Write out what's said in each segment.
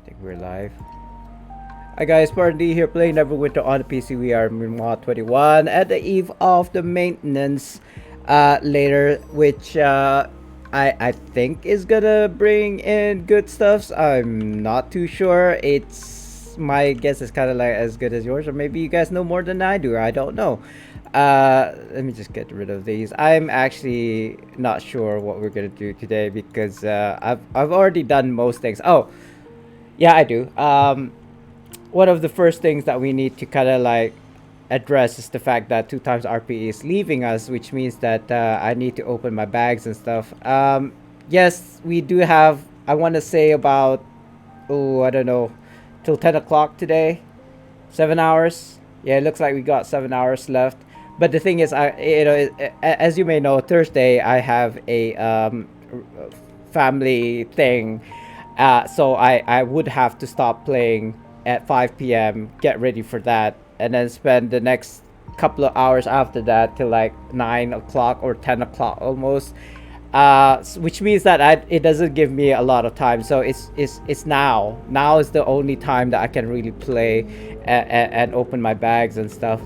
I think we're live. Hi guys, SpartanDee here playing Neverwinter on the PC. We are in mod 21 at the eve of the maintenance later, which I think is gonna bring in good stuffs. I'm not too sure. It's my guess is kind of like as good as yours, or maybe you guys know more than I do. I don't know. Let me just get rid of these. I'm actually not sure what we're gonna do today because I've already done most things. Oh, yeah, I do. One of the first things that we need to kind of like address is the fact that 2 times RP is leaving us, which means that I need to open my bags and stuff. Yes, we do have. I want to say about I don't know, till 10 o'clock today. 7 hours. Yeah, it looks like we got 7 hours left. But the thing is, as you may know, Thursday I have a family thing, so I would have to stop playing at 5 p.m. Get ready for that, and then spend the next couple of hours after that till like 9 o'clock or 10 o'clock almost. Which means that it doesn't give me a lot of time. So it's now. Now is the only time that I can really play and open my bags and stuff.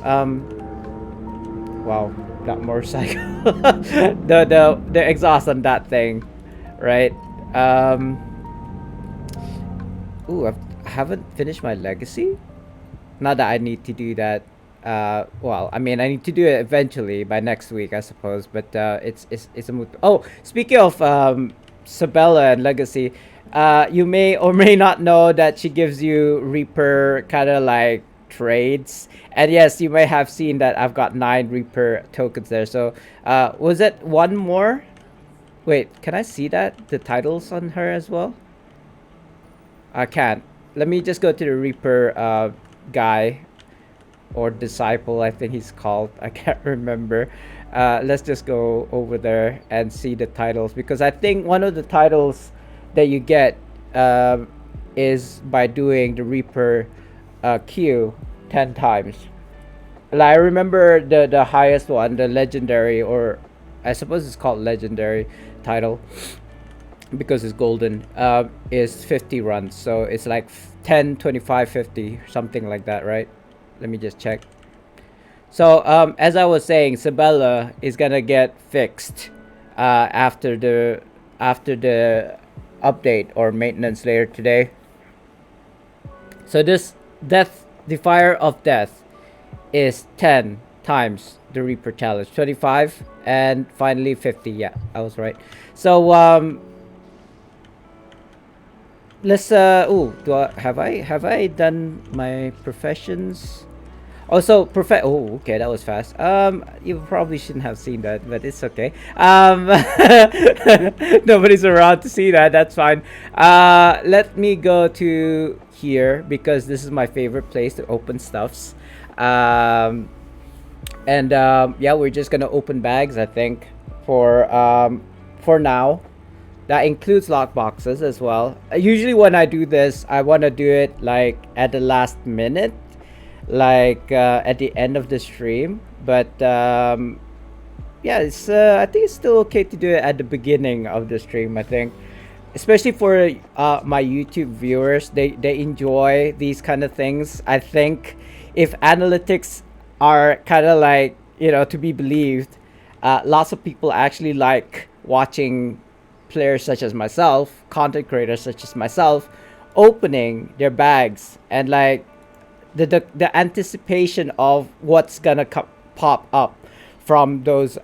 Wow, that motorcycle. the exhaust on that thing, right? I haven't finished my legacy. Not that I need to do that. Well, I mean, I need to do it eventually by next week, I suppose. But it's a moot. Oh, speaking of Sabella and legacy, you may or may not know that she gives you Reaper kind of like trades. And yes, you may have seen that I've got 9 Reaper tokens there. So was it one more? Wait, can I see that? The titles on her as well? I can't. Let me just go to the Reaper guy or disciple, I think he's called. I can't remember. Let's just go over there and see the titles, because I think one of the titles that you get is by doing the Reaper queue 10 times. Like, I remember the highest one, the legendary, or I suppose it's called legendary title because it's golden, is 50 runs. So it's like 10, 25, 50, something like that, right? Let me just check. So as I was saying, Sabella is gonna get fixed after the update or maintenance later today. So this the fire of death is 10 times the Reaper challenge, 25, and finally 50. Yeah, I was right. So let's have I done my professions? Also, okay, that was fast. You probably shouldn't have seen that, but it's okay. Nobody's around to see that. That's fine. Let me go to here because this is my favorite place to open stuffs. Yeah, we're just gonna open bags, I think, for now. That includes lock boxes as well. Usually when I do this, I want to do it like at the last minute, like at the end of the stream. But yeah, it's I think it's still okay to do it at the beginning of the stream, I think. Especially for my YouTube viewers, they enjoy these kind of things. I think if analytics are kind of like, to be believed, lots of people actually like watching players such as myself, content creators such as myself, opening their bags, and like the anticipation of what's gonna pop up from those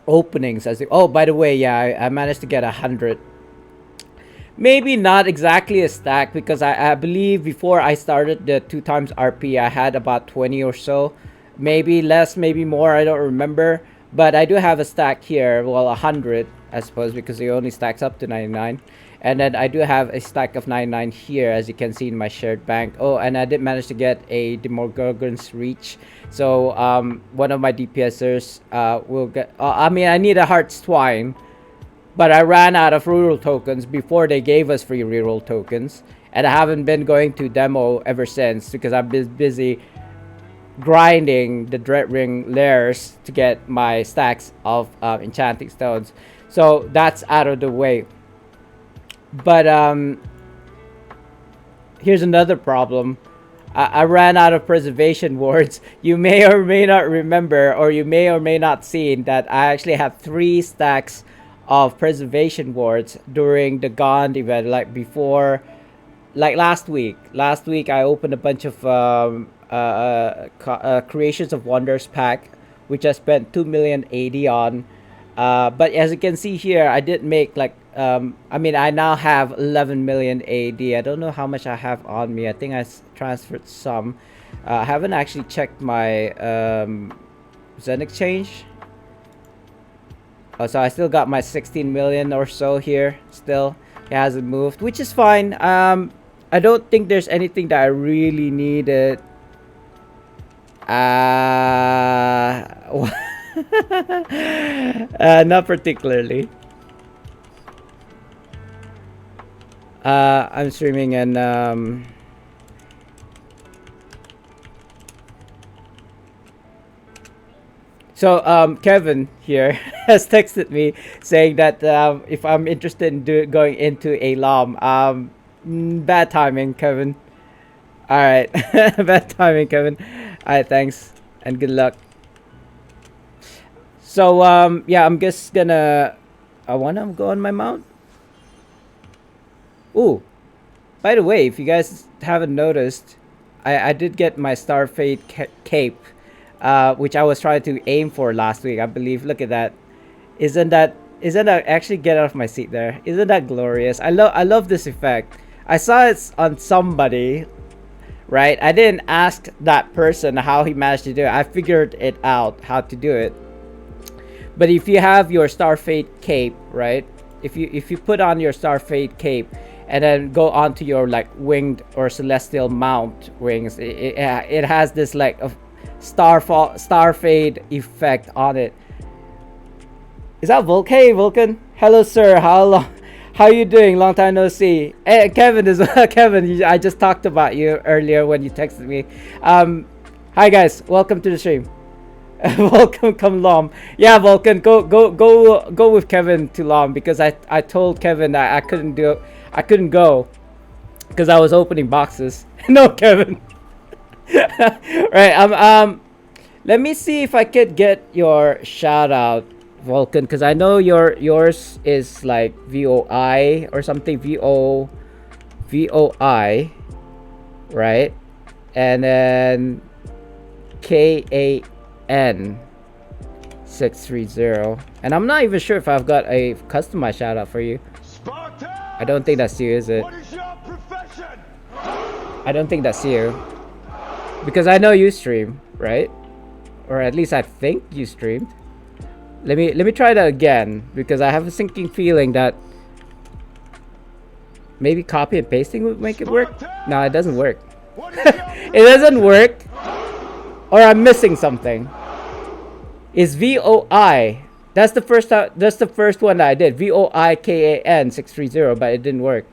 openings. As oh, by the way, yeah, I managed to get 100. Maybe not exactly a stack, because I believe before I started the 2 times RP, I had about 20 or so, maybe less, maybe more. I don't remember. But I do have a stack here, well, 100, I suppose, because it only stacks up to 99. And then I do have a stack of 99 here, as you can see in my shared bank. Oh, and I did manage to get a Demogorgon's Reach. So one of my DPSers will get... I mean, I need a Heart's Twine, but I ran out of reroll tokens before they gave us free reroll tokens. And I haven't been going to demo ever since, because I've been busy grinding the Dread Ring layers to get my stacks of enchanting stones. So that's out of the way. But here's another problem. I ran out of preservation wards. You may or may not remember, or you may or may not seen that I actually have 3 stacks of preservation wards during the Gond event, like before, like last week. Last week I opened a bunch of Creations of Wonders pack, which I spent 2 million AD on. But as you can see here, I did make like I mean, I now have 11 million AD. I don't know how much I have on me. I think I transferred some. I haven't actually checked my Zen exchange. Oh, so I still got my 16 million or so here. Still, it hasn't moved, which is fine. I don't think there's anything that I really needed. Not particularly. I'm streaming and so Kevin here has texted me saying that if I'm interested in going into a LOM. Bad timing, Kevin. All right, bad timing, Kevin. All right, thanks and good luck. So yeah, I'm just gonna. I wanna go on my mount. Ooh, by the way, if you guys haven't noticed, I did get my Starfade cape, which I was trying to aim for last week, I believe. Look at that. Isn't that actually, get out of my seat there? Isn't that glorious? I love this effect. I saw it on somebody, right? I didn't ask that person how he managed to do it. I figured it out how to do it. But if you have your Starfade cape, right? If you put on your Starfade cape and then go onto your like winged or celestial mount wings, it has this like a starfade effect on it. Is that Vulcan? Hey, Vulcan. Hello, sir. How you doing? Long time no see. Hey, Kevin is Kevin. I just talked about you earlier when you texted me. Hi guys. Welcome to the stream. Welcome, come Lom. Yeah, Vulcan. Go with Kevin to Lom, because I told Kevin that I couldn't go because I was opening boxes. No, Kevin. Right. Let me see if I could get your shout out, Vulcan, because I know yours is like VOI or something. VOI, right? And then KAN 630. And I'm not even sure if I've got a customized shout out for you. Spartan! I don't think that's you, is it? What is your profession? I don't think that's you, because I know you stream, right? Or at least I think you streamed. Let me try that again, because I have a sinking feeling that maybe copy and pasting would make it work. No, it doesn't work. It doesn't work. Or I'm missing something. Is VOI? That's the first time. That's the first one that I did. VOIKAN 630, but it didn't work.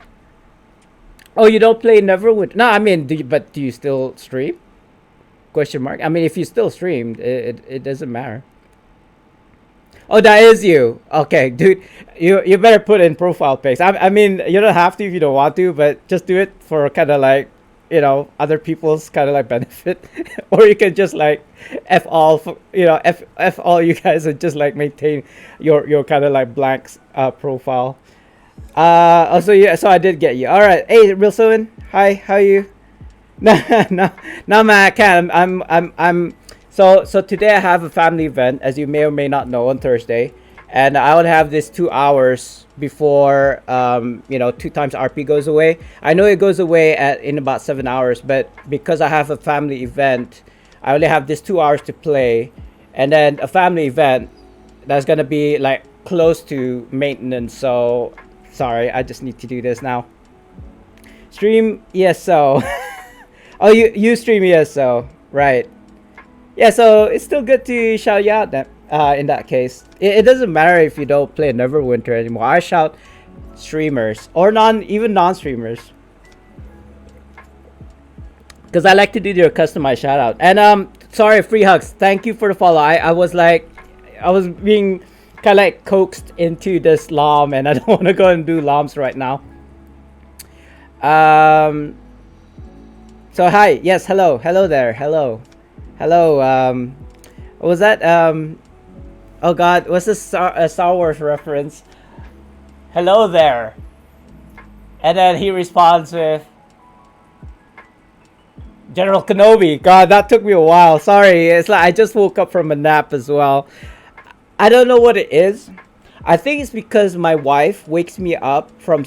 Oh, you don't play Neverwinter? No, I mean, do you still stream? Question mark. I mean, if you still streamed, it doesn't matter. Oh, that is you. Okay, dude, you better put in profile pics. I mean, you don't have to if you don't want to, but just do it for kind of like, you know, other people's kind of like benefit. Or you can just like F all, F all you guys, and just like maintain your kind of like blank profile. Also, yeah, so I did get you. All right. Hey, Real Sultan. Hi, how are you? No, man, I can't. I'm. So today I have a family event, as you may or may not know, on Thursday, and I would have this 2 hours before 2 times RP goes away. I know it goes away in about 7 hours, but because I have a family event, I only have this 2 hours to play, and then a family event that's gonna be like close to maintenance. So sorry, I just need to do this now. Stream ESO. Oh, you stream ESO, right? Yeah, so it's still good to shout you out that in that case. It doesn't matter if you don't play Neverwinter anymore. I shout streamers or even non-streamers, because I like to do your customized shout out. And sorry, Free Hugs, thank you for the follow. I was being kind of like coaxed into this LOM, and I don't want to go and do LOMs right now. So hi, yes, hello there, hello. What was that? Oh God, what's this Star Wars reference? Hello there, and then he responds with General Kenobi. God, that took me a while. Sorry, it's like I just woke up from a nap as well. I don't know what it is. I think it's because my wife wakes me up from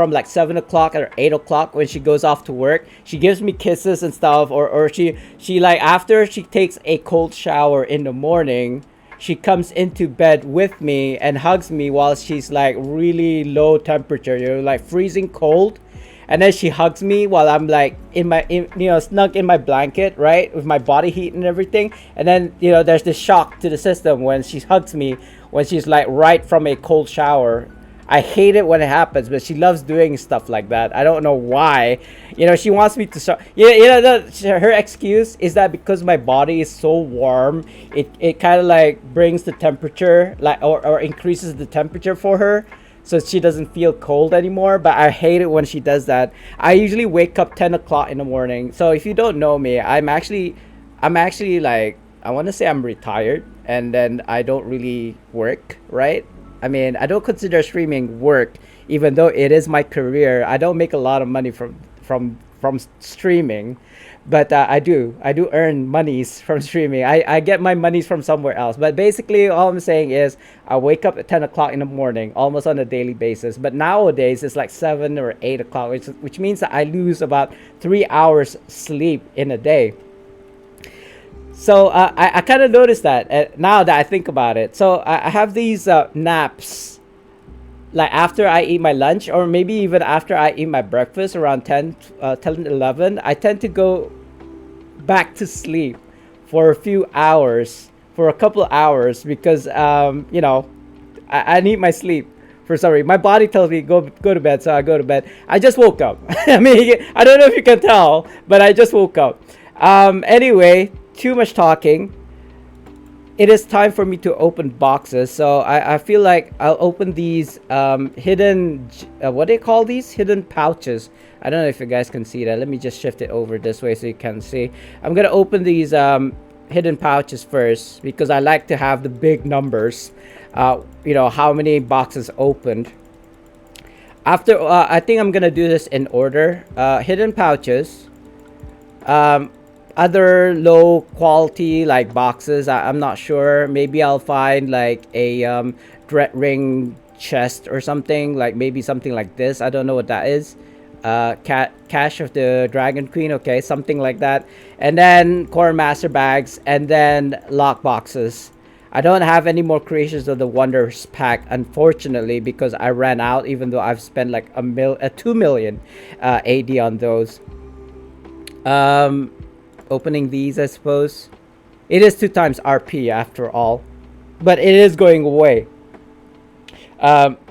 like 7 o'clock or 8 o'clock when she goes off to work. She gives me kisses and stuff, or she like after she takes a cold shower in the morning, she comes into bed with me and hugs me while she's like really low temperature, like freezing cold. And then she hugs me while I'm like snug in my blanket, right, with my body heat and everything. And then there's this shock to the system when she hugs me when she's like right from a cold shower. I hate it when it happens, but she loves doing stuff like that. I don't know why. She wants me to. Her excuse is that because my body is so warm, it kind of like brings the temperature, like or increases the temperature for her, so she doesn't feel cold anymore. But I hate it when she does that. I usually wake up 10 o'clock in the morning. So if you don't know me, I'm actually like, I want to say I'm retired, and then I don't really work, right? I mean, I don't consider streaming work, even though it is my career. I don't make a lot of money from streaming, but I do earn monies from streaming. I get my monies from somewhere else. But basically, all I'm saying is I wake up at 10 o'clock in the morning, almost on a daily basis. But nowadays, it's like 7 or 8 o'clock, which means that I lose about 3 hours sleep in a day. So I kind of noticed that now that I think about it. So I have these naps, like after I eat my lunch, or maybe even after I eat my breakfast around 10, 11. I tend to go back to sleep for a few hours, for a couple of hours, because I need my sleep. For some reason, my body tells me go to bed, so I go to bed. I just woke up. I mean, I don't know if you can tell, but I just woke up. Anyway, too much talking. It is time for me to open boxes. So I feel like I'll open these hidden, what do they call these? Hidden pouches. I don't know if you guys can see that. Let me just shift it over this way so you can see. I'm gonna open these hidden pouches first, because I like to have the big numbers. How many boxes opened. After I think I'm gonna do this in order. Hidden pouches. Other low quality like boxes, I'm not sure. Maybe I'll find like a dread ring chest or something, like maybe something like this. I don't know what that is. Cache of the Dragon Queen, okay, something like that. And then core master bags, and then lock boxes. I don't have any more creations of the Wonders pack, unfortunately, because I ran out, even though I've spent like 2 million AD on those. Opening these, I suppose. It is 2 times RP after all, but it is going away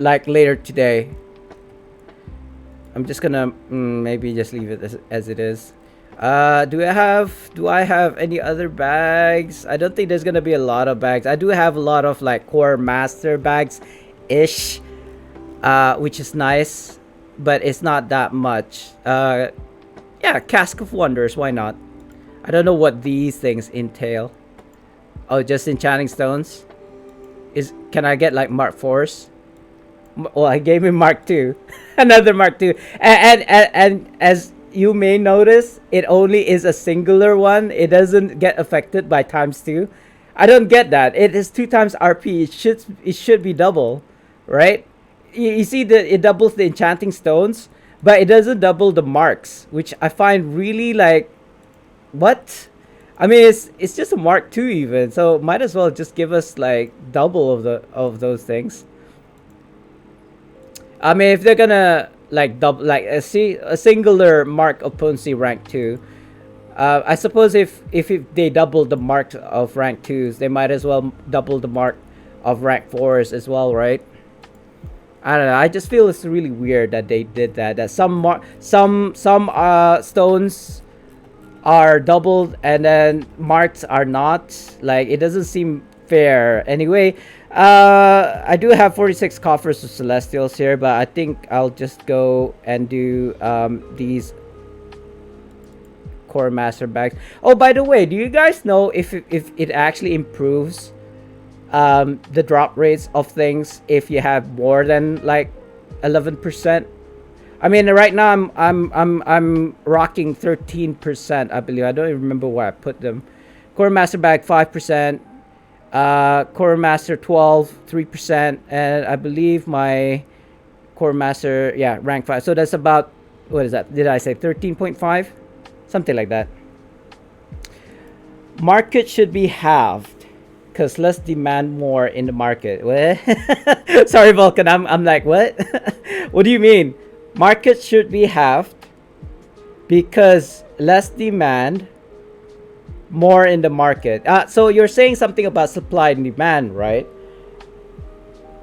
like later today. I'm just gonna maybe just leave it as it is. Do I have any other bags? I don't think there's gonna be a lot of bags. I do have a lot of like core master bags ish, which is nice, but it's not that much. Yeah, Cask of Wonders, why not? I don't know what these things entail. Oh, just enchanting stones. Can I get like Mark 4s? Well, I gave him Mark 2. Another Mark 2. And as you may notice, it only is a singular one. It doesn't get affected by ×2. I don't get that. It is 2 times RP. It should be double, right? You see that it doubles the enchanting stones, but it doesn't double the marks, which I find really like, what? I mean, it's just a Mark 2 even, so might as well just give us like double of those things. I mean, if they're gonna like double, like a singular mark of potency rank 2, I suppose if they double the mark of rank 2s, they might as well double the mark of rank 4s as well, right? I don't know. I just feel it's really weird that they did that. That some stones are doubled and then marks are not. Like, it doesn't seem fair. Anyway, I do have 46 coffers of celestials here, but I think I'll just go and do these core master bags. Oh, by the way, do you guys know if it actually improves the drop rates of things if you have more than like 11%? I mean, right now I'm rocking 13%, I believe. I don't even remember where I put them. Core master bag 5%, core master 12 3%, and I believe my core master, yeah, rank 5. So that's about, what is that? Did I say 13.5? Something like that. Market should be halved because less demand more in the market. What? Sorry, Vulcan. I'm like, what? What do you mean? Market should be halved because less demand more in the market. So you're saying something about supply and demand, right?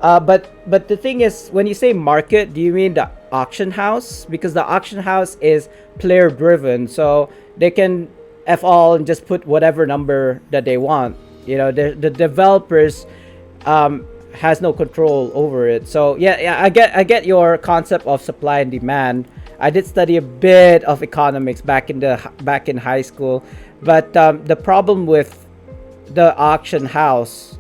But the thing is, when you say market, do you mean the auction house? Because the auction house is player driven, so they can f all and just put whatever number that they want. You know, the developers has no control over it. So yeah, I get your concept of supply and demand. I did study a bit of economics back in high school, but the problem with the auction house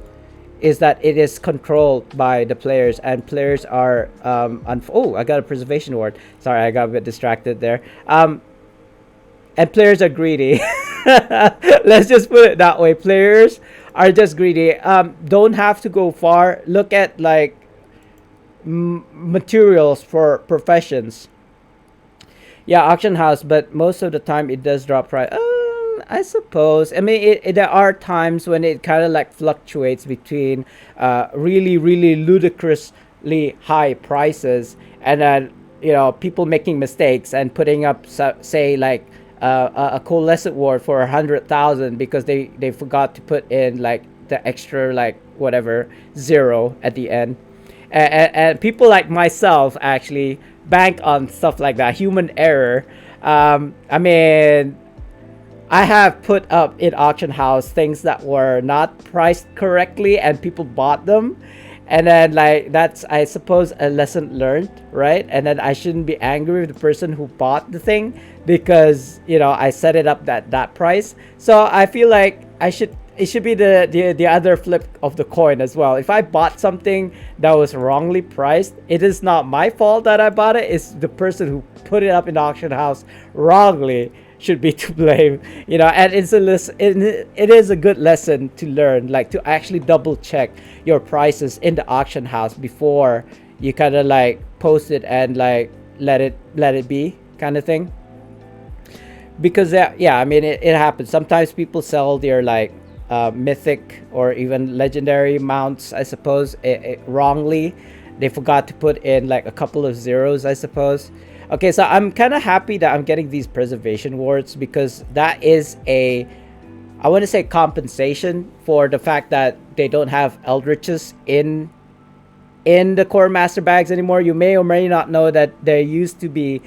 is that it is controlled by the players, and players are oh, I got a preservation award. Sorry, I got a bit distracted there. And players are greedy. Let's just put it that way. Players are just greedy. Don't have to go far. Look at like materials for professions. Yeah, auction house, but most of the time it does drop price. I suppose. I mean, there are times when it kind of like fluctuates between really, really ludicrously high prices, and then people making mistakes and putting up, say, like a coalescent ward for 100,000 because they forgot to put in like the extra like whatever zero at the end, and people like myself actually bank on stuff like that, human error. I mean, I have put up in auction house things that were not priced correctly and people bought them. And then like that's, I suppose, a lesson learned, right? And then I shouldn't be angry with the person who bought the thing because, I set it up that price. So I feel like it should be the other flip of the coin as well. If I bought something that was wrongly priced, it is not my fault that I bought it. It's the person who put it up in the auction house wrongly should be to blame. And it is a good lesson to learn, like to actually double check your prices in the auction house before you kind of like post it and like let it be kind of thing. Because I mean, it happens sometimes. People sell their like mythic or even legendary mounts, I suppose, wrongly. They forgot to put in like a couple of zeros, I suppose. Okay, so I'm kind of happy that I'm getting these preservation wards because that is I want to say, compensation for the fact that they don't have eldritches in the core master bags anymore. You may or may not know that there used to be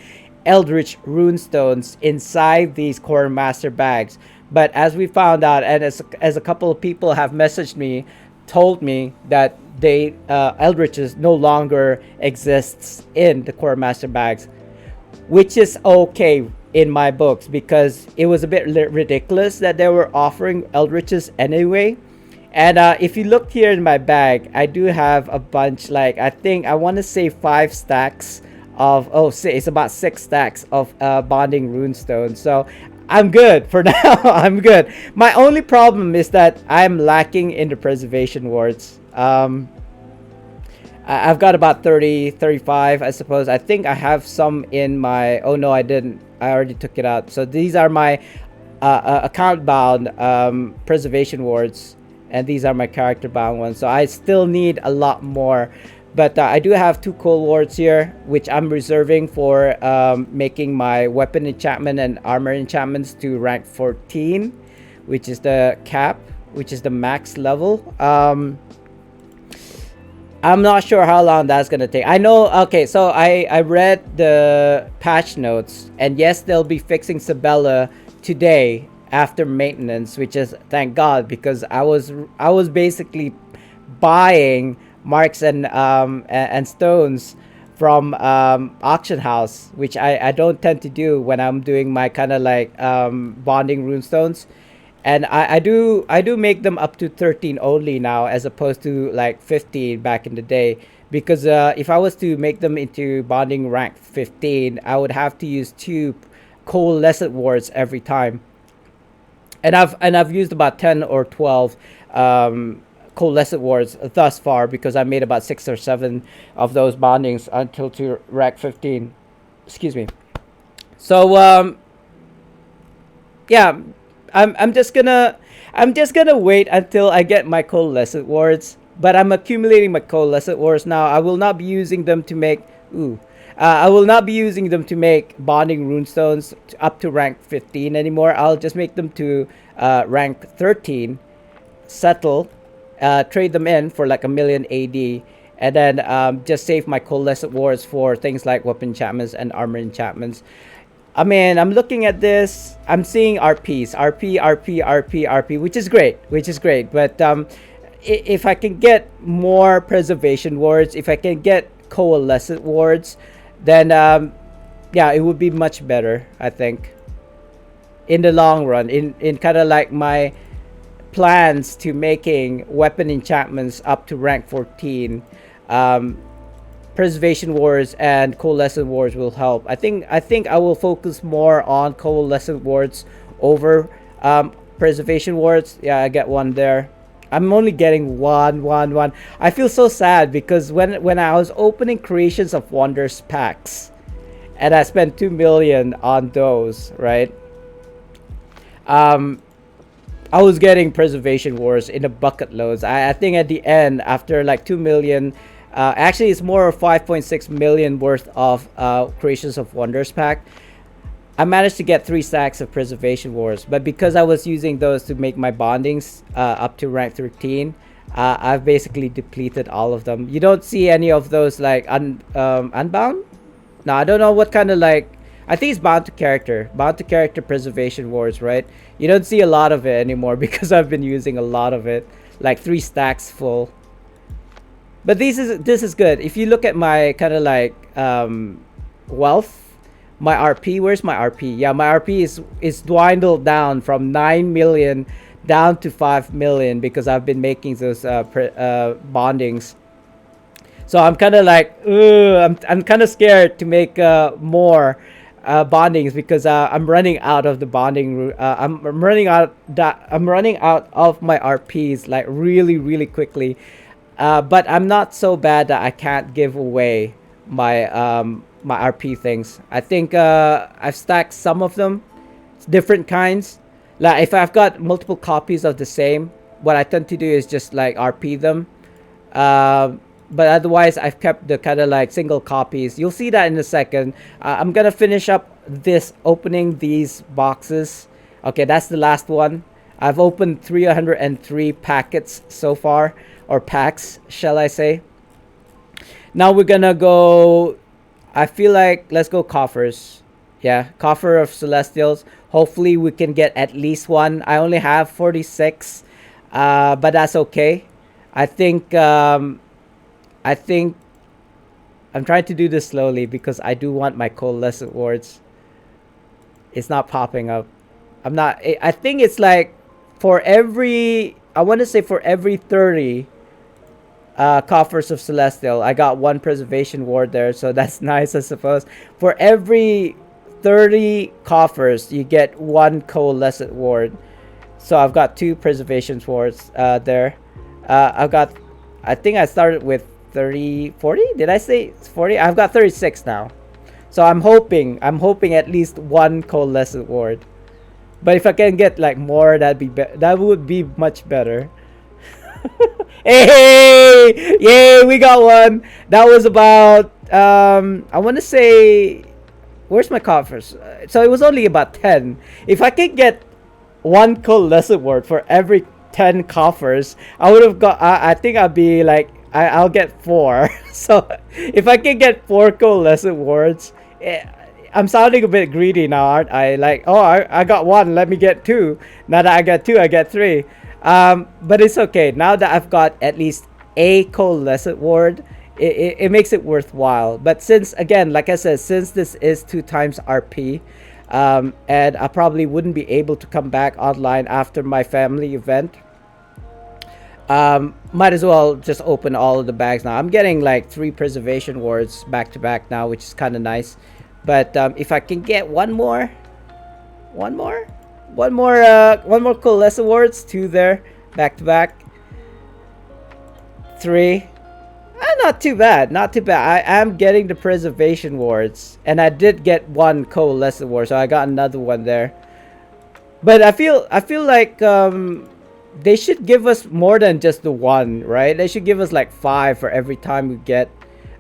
eldritch runestones inside these core master bags, but as we found out, and as a couple of people have messaged me, told me that they eldritches no longer exists in the core master bags, which is okay in my books because it was a bit ridiculous that they were offering eldritches anyway. And if you look here in my bag, I do have a bunch, like I want to say 5 stacks of, it's about 6 stacks of bonding runestones. So I'm good for now. I'm good. My only problem is that I'm lacking in the preservation wards. I've got about 30, 35, I suppose. I think I have some in my... Oh, no, I didn't. I already took it out. So these are my account-bound preservation wards. And these are my character-bound ones. So I still need a lot more. But I do have 2 cold wards here, which I'm reserving for making my weapon enchantment and armor enchantments to rank 14, which is the cap, which is the max level. I'm not sure how long that's gonna take. I know, okay, so I read the patch notes, and yes, they'll be fixing Sabella today after maintenance, which is, thank God, because I was basically buying marks and stones from auction house, which I don't tend to do when I'm doing my kind of like bonding runestones. And I do make them up to 13 only now, as opposed to like 15 back in the day, because if I was to make them into bonding rank 15, I would have to use 2 coalescent wards every time. And I've used about 10 or 12 coalescent wards thus far, because I made about 6 or 7 of those bondings until to rank 15. Excuse me. So yeah, I'm just gonna wait until I get my coalescent wards. But I'm accumulating my coalescent wards now. I will not be using them to make I will not be using them to make bonding runestones up to rank 15 anymore. I'll just make them to rank 13, settle, trade them in for like a million AD, and then just save my coalescent wards for things like weapon enchantments and armor enchantments. I mean, I'm looking at this. I'm seeing RPs, RP, RP, RP, RP, which is great, But if I can get more preservation wards, if I can get coalescent wards, then yeah, it would be much better, I think, in the long run. In kind of like my plans to making weapon enchantments up to rank 14. Preservation wards and coalescent wards will help. I think I will focus more on coalescent wards over preservation wards. Yeah, I get one there. I'm only getting one. I feel so sad because when I was opening Creations of Wonders packs, and I spent 2 million on those, right? I was getting preservation wars in the bucket loads. I think at the end, after like 2 million, actually it's more of 5.6 million worth of Creations of Wonders pack, I managed to get 3 stacks of preservation wars. But because I was using those to make my bondings up to rank 13, I've basically depleted all of them. You don't see any of those like unbound. No, I don't know what kind of like, I think it's bound to character preservation wars, right? You don't see a lot of it anymore because I've been using a lot of it, like 3 stacks full. But this is good. If you look at my kind of like wealth, my RP, where's my RP? Yeah, my RP is dwindled down from 9 million down to 5 million because I've been making those bondings. So I'm kind of like, I'm kind of scared to make more bondings because I'm running out of the bonding. I'm running out of my RPs like really quickly. But I'm not so bad that I can't give away my my RP things. I think I've stacked some of them, different kinds. Like if I've got multiple copies of the same, what I tend to do is just like RP them. But otherwise, I've kept the kind of like single copies. You'll see that in a second. I'm gonna finish up this opening these boxes. Okay, that's the last one. I've opened 303 packets so far, or packs, shall I say. Now we're gonna go, I feel like let's go coffers. Yeah, coffer of celestials. Hopefully we can get at least one. I only have 46, but that's okay. I think I'm trying to do this slowly because I do want my coalescent wards. It's not popping up. I think it's like for every, I want to say for every 30 coffers of celestial, I got 1 preservation ward there, so that's nice, I suppose. For every 30 coffers, you get 1 coalescent ward. So I've got 2 preservation wards there. I think I started with 40. Did I say 40? I've got 36 now. So I'm hoping at least 1 coalescent ward. But if I can get like more, that would be much better. Hey, yay, we got one. That was about I want to say, where's my coffers? So it was only about 10. If I could get 1 coalescent word for every 10 coffers, I would have got, I think I'd be like, I'll get 4. So if I can get 4 coalescent words, I'm sounding a bit greedy now, aren't I? Like, oh, I got 1, let me get 2. Now that I got 2, I get 3. But it's okay. Now that I've got at least a coalescent word, it makes it worthwhile. But since, again, like I said, since this is 2 times RP, and I probably wouldn't be able to come back online after my family event, might as well just open all of the bags now. I'm getting like 3 preservation wards back to back now, which is kind of nice. But if I can get one more coalesce awards, 2 there back to back, 3. Not too bad, not too bad. I am getting the preservation wards, and I did get 1 coalesce award, so I got another one there. But I feel like they should give us more than just the 1, right? They should give us like 5 for every time we get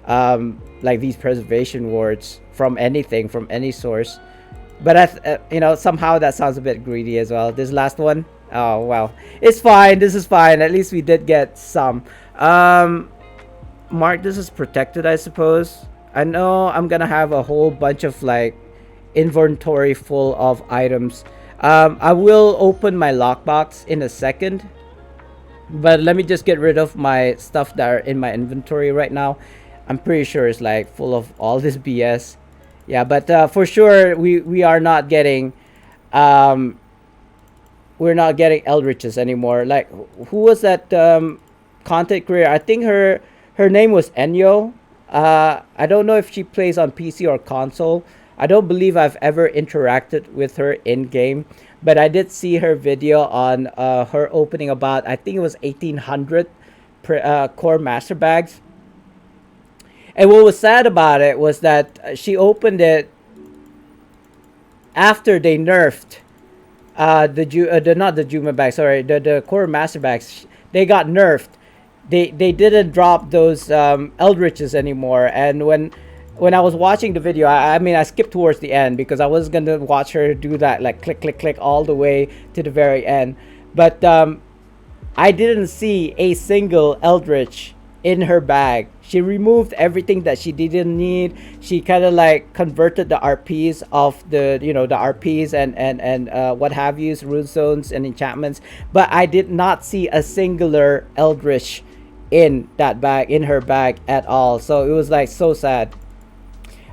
like these preservation wards from anything, from any source. But you know, somehow that sounds a bit greedy as well. This last one, oh well, it's fine. This is fine. At least we did get some. Mark this is protected, I suppose. I know I'm gonna have a whole bunch of like inventory full of items. I will open my lockbox in a second, but let me just get rid of my stuff that are in my inventory right now. I'm pretty sure it's like full of all this BS. Yeah, but for sure we are not getting we're not getting Eldritches anymore. Like, who was that content creator? I think her name was Enyo. I don't know if she plays on PC or console. I don't believe I've ever interacted with her in game, but I did see her video on her opening about, I think it was 1800 core master bags. And what was sad about it was that she opened it after they nerfed not the Juma bags, sorry, the core master bags. They got nerfed. They didn't drop those Eldritches anymore. And when I was watching the video, I mean, I skipped towards the end because I was gonna watch her do that, like click click click all the way to the very end. But I didn't see a single Eldritch in her bag. She removed everything that she didn't need. She kind of like converted the RPs of the, you know, the RPs and what have yous, rune zones and enchantments. But I did not see a singular Eldritch in that bag, in her bag at all. So it was like so sad.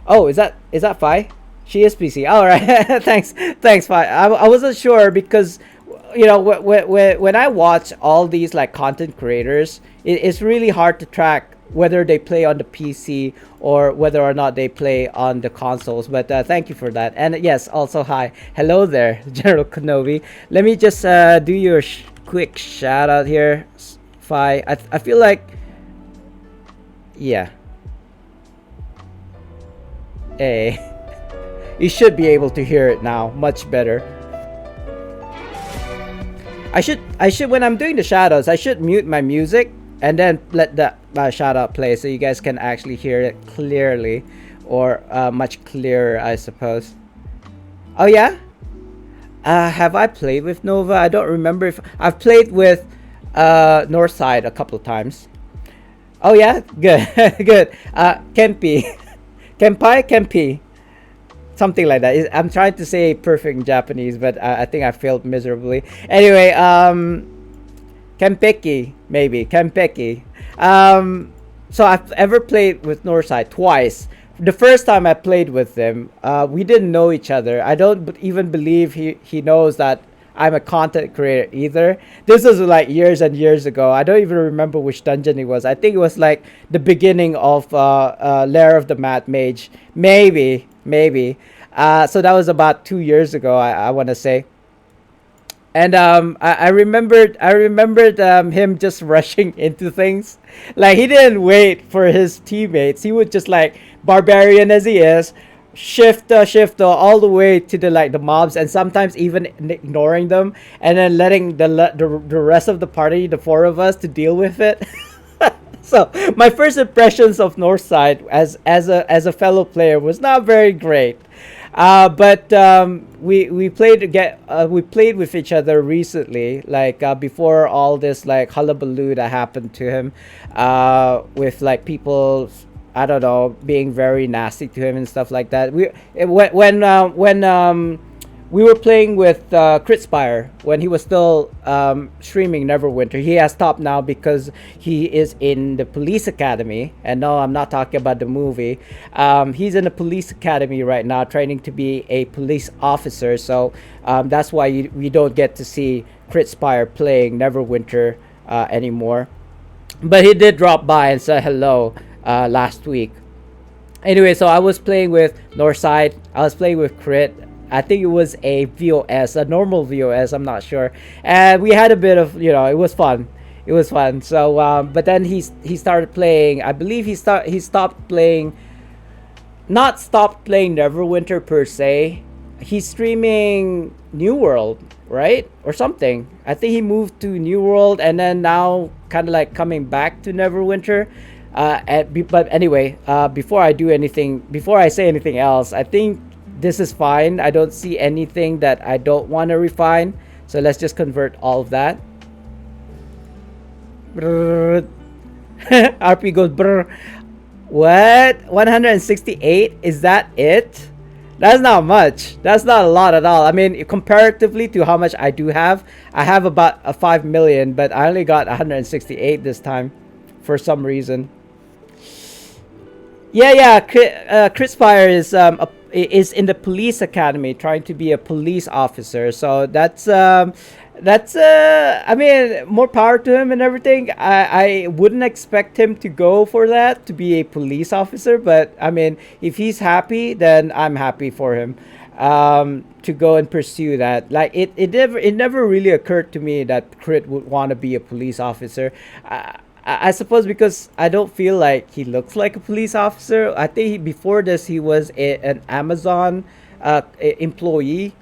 Oh, is that Fi? She is PC. All right. thanks Fi. I wasn't sure because, you know, when I watch all these like content creators, it's really hard to track whether they play on the PC or whether or not they play on the consoles. But thank you for that. And yes, also hi, hello there, General Kenobi. Let me just do your quick shout out here, Fi. I feel like, yeah, hey, you should be able to hear it now much better. I should when I'm doing the shoutouts, I should mute my music and then let the shout out play so you guys can actually hear it clearly, or much clearer, I suppose. Oh yeah, have I played with Nova? I don't remember if I've played with Northside a couple of times. Oh yeah, good. Good. Kempi Kempi, something like that. I'm trying to say perfect in Japanese, but I think I failed miserably. Anyway, Kempeki, maybe. Kempeki. So I've ever played with Northside twice. The first time I played with him, we didn't know each other. I don't even believe he knows that I'm a content creator either. This was like years and years ago. I don't even remember which dungeon it was. I think it was like the beginning of Lair of the Mad Mage. Maybe. So that was about 2 years ago, I want to say. And I remembered him just rushing into things. Like, he didn't wait for his teammates. He would just, like, barbarian as he is, shift all the way to the mobs, and sometimes even ignoring them, and then letting the rest of the party, the 4 of us, to deal with it. So my first impressions of Northside as a fellow player was not very great. But we played with each other recently, like before all this like hullabaloo that happened to him, with like people, I don't know, being very nasty to him and stuff like that. we were playing with Critspire when he was still streaming Neverwinter. He has stopped now because he is in the police academy. And no, I'm not talking about the movie. He's in the police academy right now, training to be a police officer. So that's why we don't get to see Critspire playing Neverwinter anymore. But he did drop by and say hello last week. Anyway, so I was playing with Northside. I was playing with Crit. I think it was a VOS, a normal VOS. I'm not sure. And we had a bit of, it was fun. It was fun. So, but then he started playing. I believe he stopped playing. Not stopped playing Neverwinter per se. He's streaming New World, right, or something. I think he moved to New World and then now kind of like coming back to Neverwinter. But anyway, before I say anything else, I think this is fine. I don't see anything that I don't want to refine. So let's just convert all of that. RP goes brr. What? 168? Is that it? That's not much. That's not a lot at all. I mean, comparatively to how much I do have, I have about a 5 million, but I only got 168 this time for some reason. Yeah. Critspire is in the police academy, trying to be a police officer. So that's I mean, more power to him and everything. I wouldn't expect him to go for that, to be a police officer. But I mean, if he's happy, then I'm happy for him. To go and pursue that. Like it never really occurred to me that Crit would want to be a police officer. I suppose because I don't feel like he looks like a police officer. I think before this he was an Amazon employee.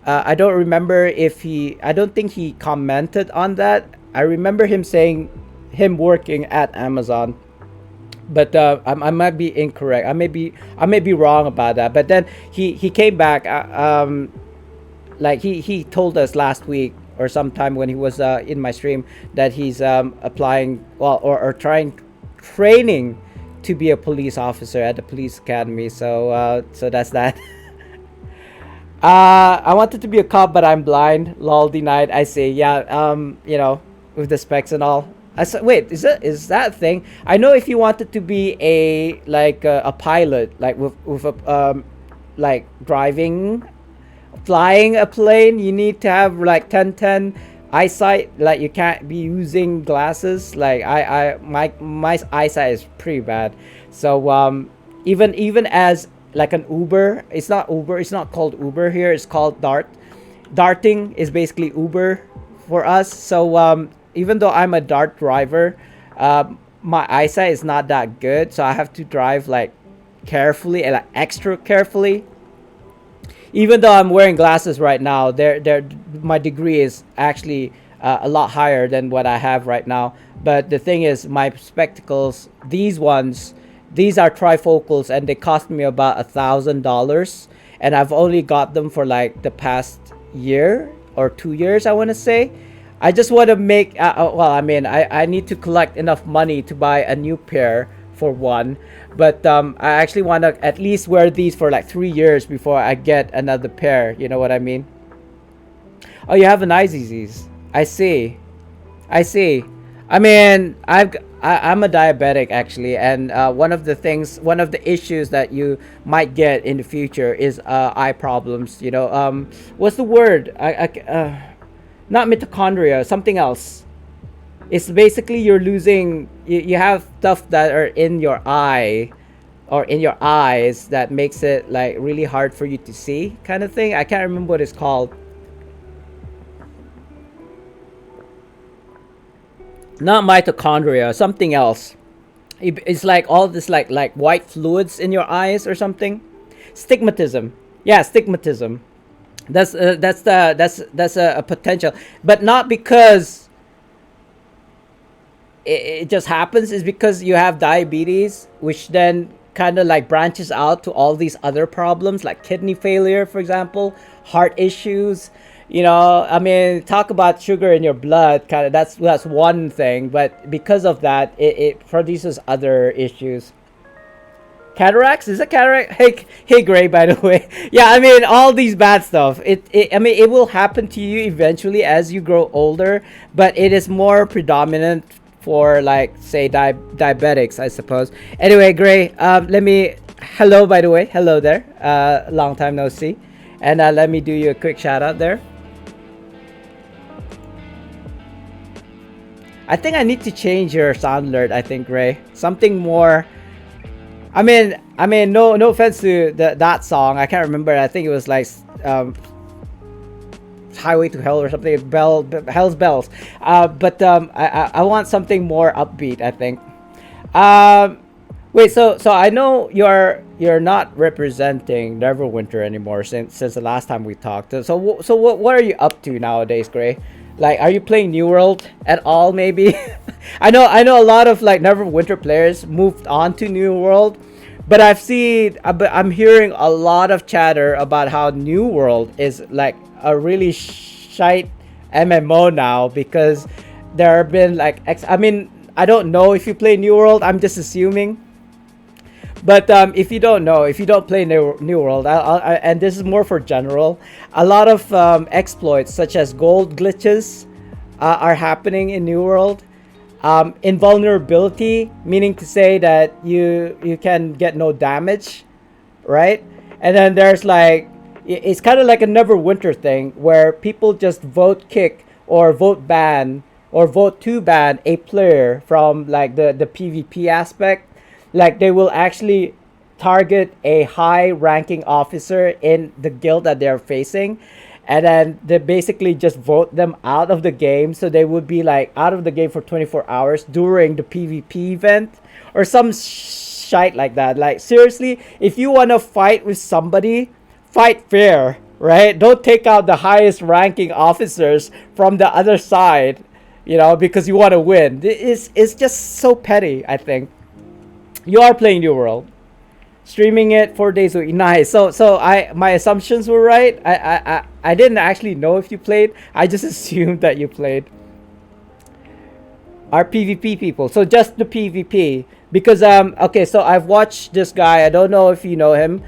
I don't remember I don't think he commented on that. I remember him saying him working at Amazon. But I might be incorrect. I may be wrong about that. But then he came back. Like he told us last week or sometime when he was in my stream that he's applying, well, or training to be a police officer at the police academy. So that's that. I wanted to be a cop, but I'm blind. Lol, denied. I say, yeah. With the specs and all. Wait, is that a thing? I know if you wanted to be a pilot, like with a like flying a plane, you need to have like 10/10 eyesight. Like you can't be using glasses. Like my eyesight is pretty bad. So even as like an Uber, it's not called Uber here. It's called Dart. Darting is basically Uber for us. So even though I'm a Dart driver, my eyesight is not that good. So I have to drive like carefully and like extra carefully. Even though I'm wearing glasses right now, my degree is actually a lot higher than what I have right now. But the thing is, my spectacles, these are trifocals, and they cost me about $1,000, and I've only got them for like the past year or 2 years, I want to say. I just want to make I need to collect enough money to buy a new pair for one, but I actually want to at least wear these for like 3 years before I get another pair. You know what I mean? Oh, you have an eye disease. I see. I mean, I'm a diabetic actually, and one of the issues that you might get in the future is eye problems. What's the word? Not mitochondria, something else. It's basically you're losing. You have stuff that are in your eye, or in your eyes, that makes it like really hard for you to see, kind of thing. I can't remember what it's called. Not mitochondria, something else. It's like all this like white fluids in your eyes or something. Stigmatism. Yeah, stigmatism. That's a potential, but not because it just happens. Is because you have diabetes, which then kind of like branches out to all these other problems like kidney failure, for example, heart issues. I mean, talk about sugar in your blood, kind of, that's one thing, but because of that, it produces other issues. Cataracts? Is it cataract? Hey, Gray. By the way, yeah. I mean, all these bad stuff. I mean, it will happen to you eventually as you grow older, but it is more predominant for like say diabetics, I suppose. Anyway, Gray. Let me. Hello, by the way. Hello there. Long time no see, and let me do you a quick shout out there. I think I need to change your sound alert. I think, Gray. Something more. No offense to that song. I can't remember. I think it was like Highway to Hell or something. Hell's Bells. I want something more upbeat, I think. Wait. So I know you're not representing Neverwinter anymore since the last time we talked. So what are you up to nowadays, Gray? Like, are you playing New World at all? Maybe. I know a lot of like Neverwinter players moved on to New World, but I'm hearing a lot of chatter about how New World is like a really shite MMO now because there have been like I don't know if you play New World. I'm just assuming. But if you don't know, if you don't play New World, and this is more for general, a lot of exploits such as gold glitches are happening in New World. Invulnerability, meaning to say that you can get no damage, right? And then there's like, it's kind of like a Neverwinter thing where people just vote kick or vote ban or vote to ban a player from like the PvP aspect. Like they will actually target a high ranking officer in the guild that they're facing, and then they basically just vote them out of the game, so they would be like out of the game for 24 hours during the PvP event or some shite like that. Like seriously, if you want to fight with somebody, fight fair, right? Don't take out the highest ranking officers from the other side, because you want to win. It's just so petty, I think. You are playing New World, streaming it 4 days a week. Nice. So my assumptions were right. I didn't actually know if you played. I just assumed that you played. Our PvP people. So just the PvP because okay. So I've watched this guy. I don't know if you know him.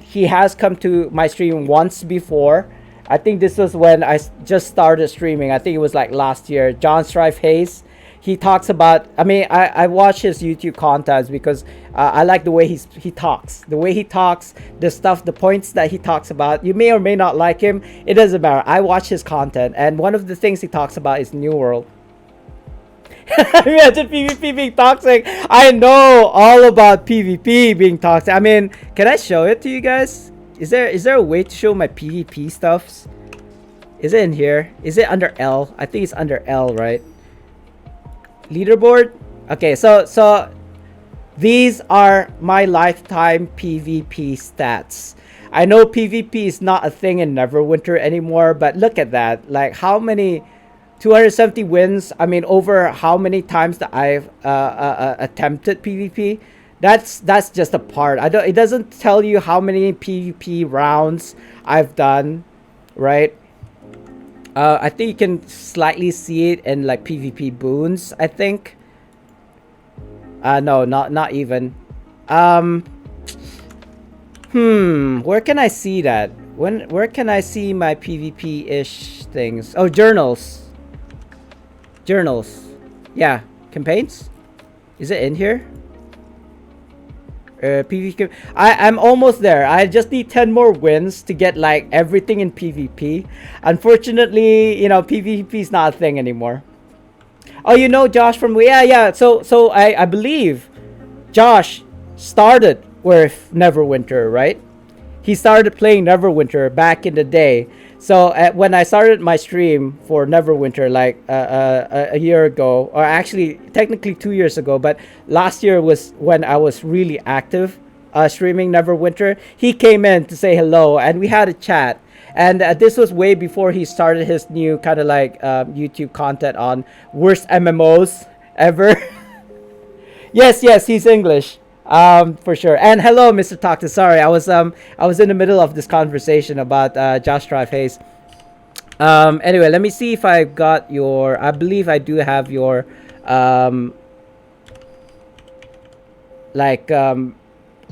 He has come to my stream once before. I think this was when I just started streaming. I think it was like last year. John Strife Hayes. He talks about, I watch his YouTube content because I like the way he talks. The way he talks, the points that he talks about. You may or may not like him. It doesn't matter. I watch his content. And one of the things he talks about is New World. Imagine PvP being toxic. I know all about PvP being toxic. Can I show it to you guys? Is there a way to show my PvP stuffs? Is it in here? Is it under L? I think it's under L, right? Leaderboard. Okay, so these are my lifetime PvP stats. I know PvP is not a thing in Neverwinter anymore, but look at that. Like how many 270 wins. Over how many times that I've attempted PvP. That's just a part. It doesn't tell you how many PvP rounds I've done, right? I think you can slightly see it in like PvP boons, I think. No, not even. Where can I see that? Where can I see my PvP-ish things? Oh, journals. Journals. Yeah, campaigns? Is it in here? PvP. I'm almost there. I just need 10 more wins to get like everything in PvP. Unfortunately, PvP is not a thing anymore. Oh, Josh from yeah. So I believe Josh started with Neverwinter, right? He started playing Neverwinter back in the day. So when I started my stream for Neverwinter like a year ago, or actually technically 2 years ago, but last year was when I was really active streaming Neverwinter. He came in to say hello and we had a chat. And this was way before he started his new kind of like YouTube content on worst MMOs ever. Yes, he's English. For sure. And hello, Mr. Tocta. Sorry, I was in the middle of this conversation about Josh Drive Hayes. Anyway, let me see if I got your. I believe I do have your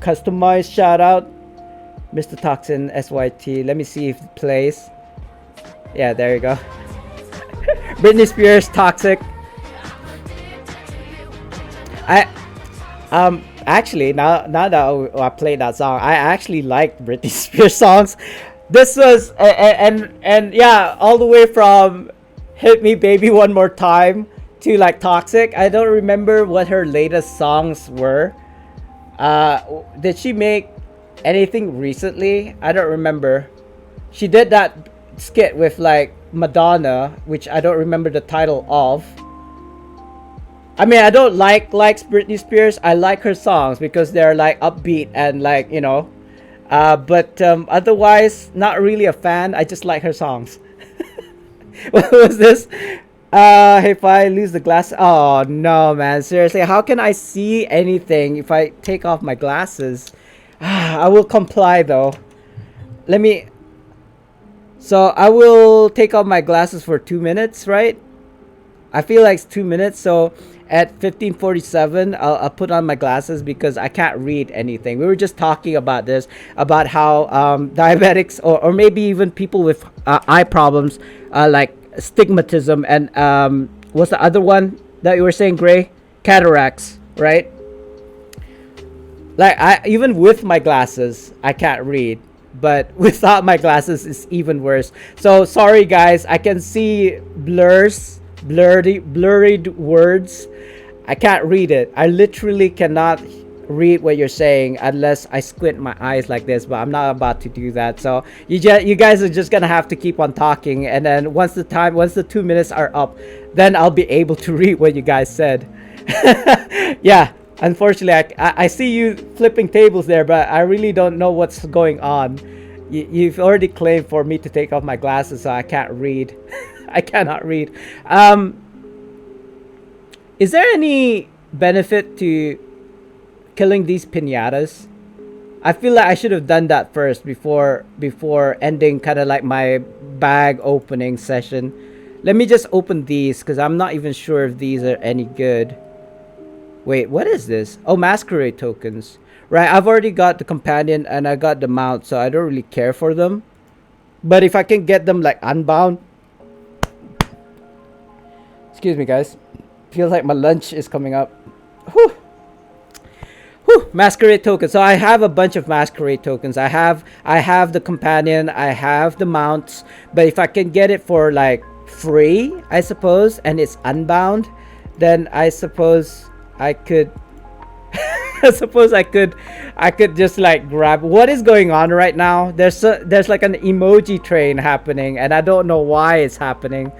customized shout out. Mr. Toxin SYT. Let me see if it plays. Yeah, there you go. Britney Spears Toxic. I actually now that I played that song, I actually liked Britney Spears songs. This was and yeah, all the way from Hit Me Baby One More Time to like Toxic. I don't remember what her latest songs were. Did she make anything recently? I don't remember. She did that skit with like Madonna, which I don't remember the title of. I mean, I don't like Britney Spears. I like her songs because they're like upbeat and like, you know. But otherwise, not really a fan. I just like her songs. What was this? If I lose the glass, oh no, man! Seriously, how can I see anything if I take off my glasses? I will comply though. Let me. So I will take off my glasses for 2 minutes, right? I feel like it's 2 minutes. So at 15:47, I'll put on my glasses because I can't read anything. We were just talking about this, about how diabetics or maybe even people with eye problems, like stigmatism and what's the other one that you were saying, Gray? Cataracts, right? Like I even with my glasses, I can't read. But without my glasses, it's even worse. So sorry, guys. I can see blurred words. I can't read it. I literally cannot read what you're saying unless I squint my eyes like this. But I'm not about to do that. So you guys are just gonna have to keep on talking. And then once the 2 minutes are up, then I'll be able to read what you guys said. Yeah. Unfortunately, I see you flipping tables there, but I really don't know what's going on. You've already claimed for me to take off my glasses, so I can't read. I cannot read. Is there any benefit to killing these piñatas? I feel like I should have done that first before ending kind of like my bag opening session. Let me just open these because I'm not even sure if these are any good. Wait, what is this? Oh, masquerade tokens. Right, I've already got the companion and I got the mount, so I don't really care for them. But if I can get them like unbound. Excuse me, guys. Feels like my lunch is coming up. Whew. Whew. Masquerade tokens. So I have a bunch of masquerade tokens. I have the companion, I have the mounts, but if I can get it for like free, I suppose, and it's unbound, then I suppose I could I suppose I could just like grab. What is going on right now? There's like an emoji train happening and I don't know why it's happening.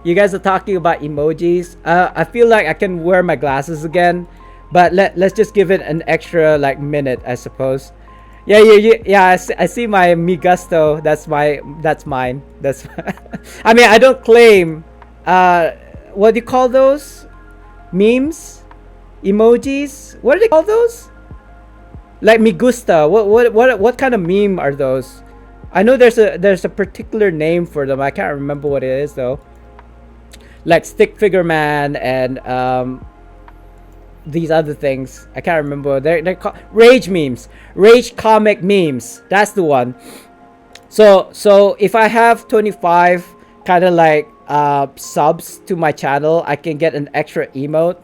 You guys are talking about emojis. I feel like I can wear my glasses again, but let's just give it an extra like minute, I suppose. Yeah. I see my Mi Gusto. That's mine. That's. I mean, I don't claim. What do you call those? Memes, emojis. What do they call those? Like Mi Gusta. What kind of meme are those? I know there's a particular name for them. I can't remember what it is though. Like Stick Figure Man and these other things. I can't remember. They're called rage memes, rage comic memes. That's the one. So if I have 25 kind of like subs to my channel, I can get an extra emote.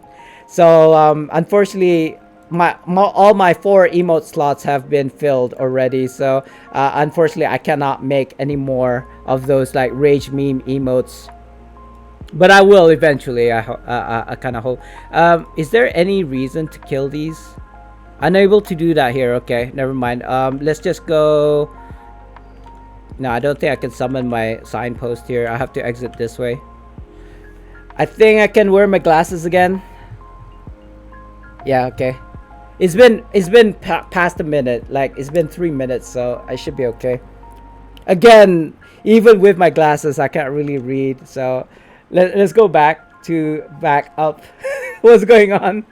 So unfortunately, all my 4 emote slots have been filled already. So unfortunately, I cannot make any more of those like rage meme emotes. But I will eventually. I kind of hope. Is there any reason to kill these? Unable to do that here. Okay, never mind. Let's just go. No, I don't think I can summon my signpost here. I have to exit this way. I think I can wear my glasses again. Yeah, okay. It's been past a minute. Like it's been 3 minutes, so I should be okay. Again, even with my glasses, I can't really read. So let's go back up. What's going on?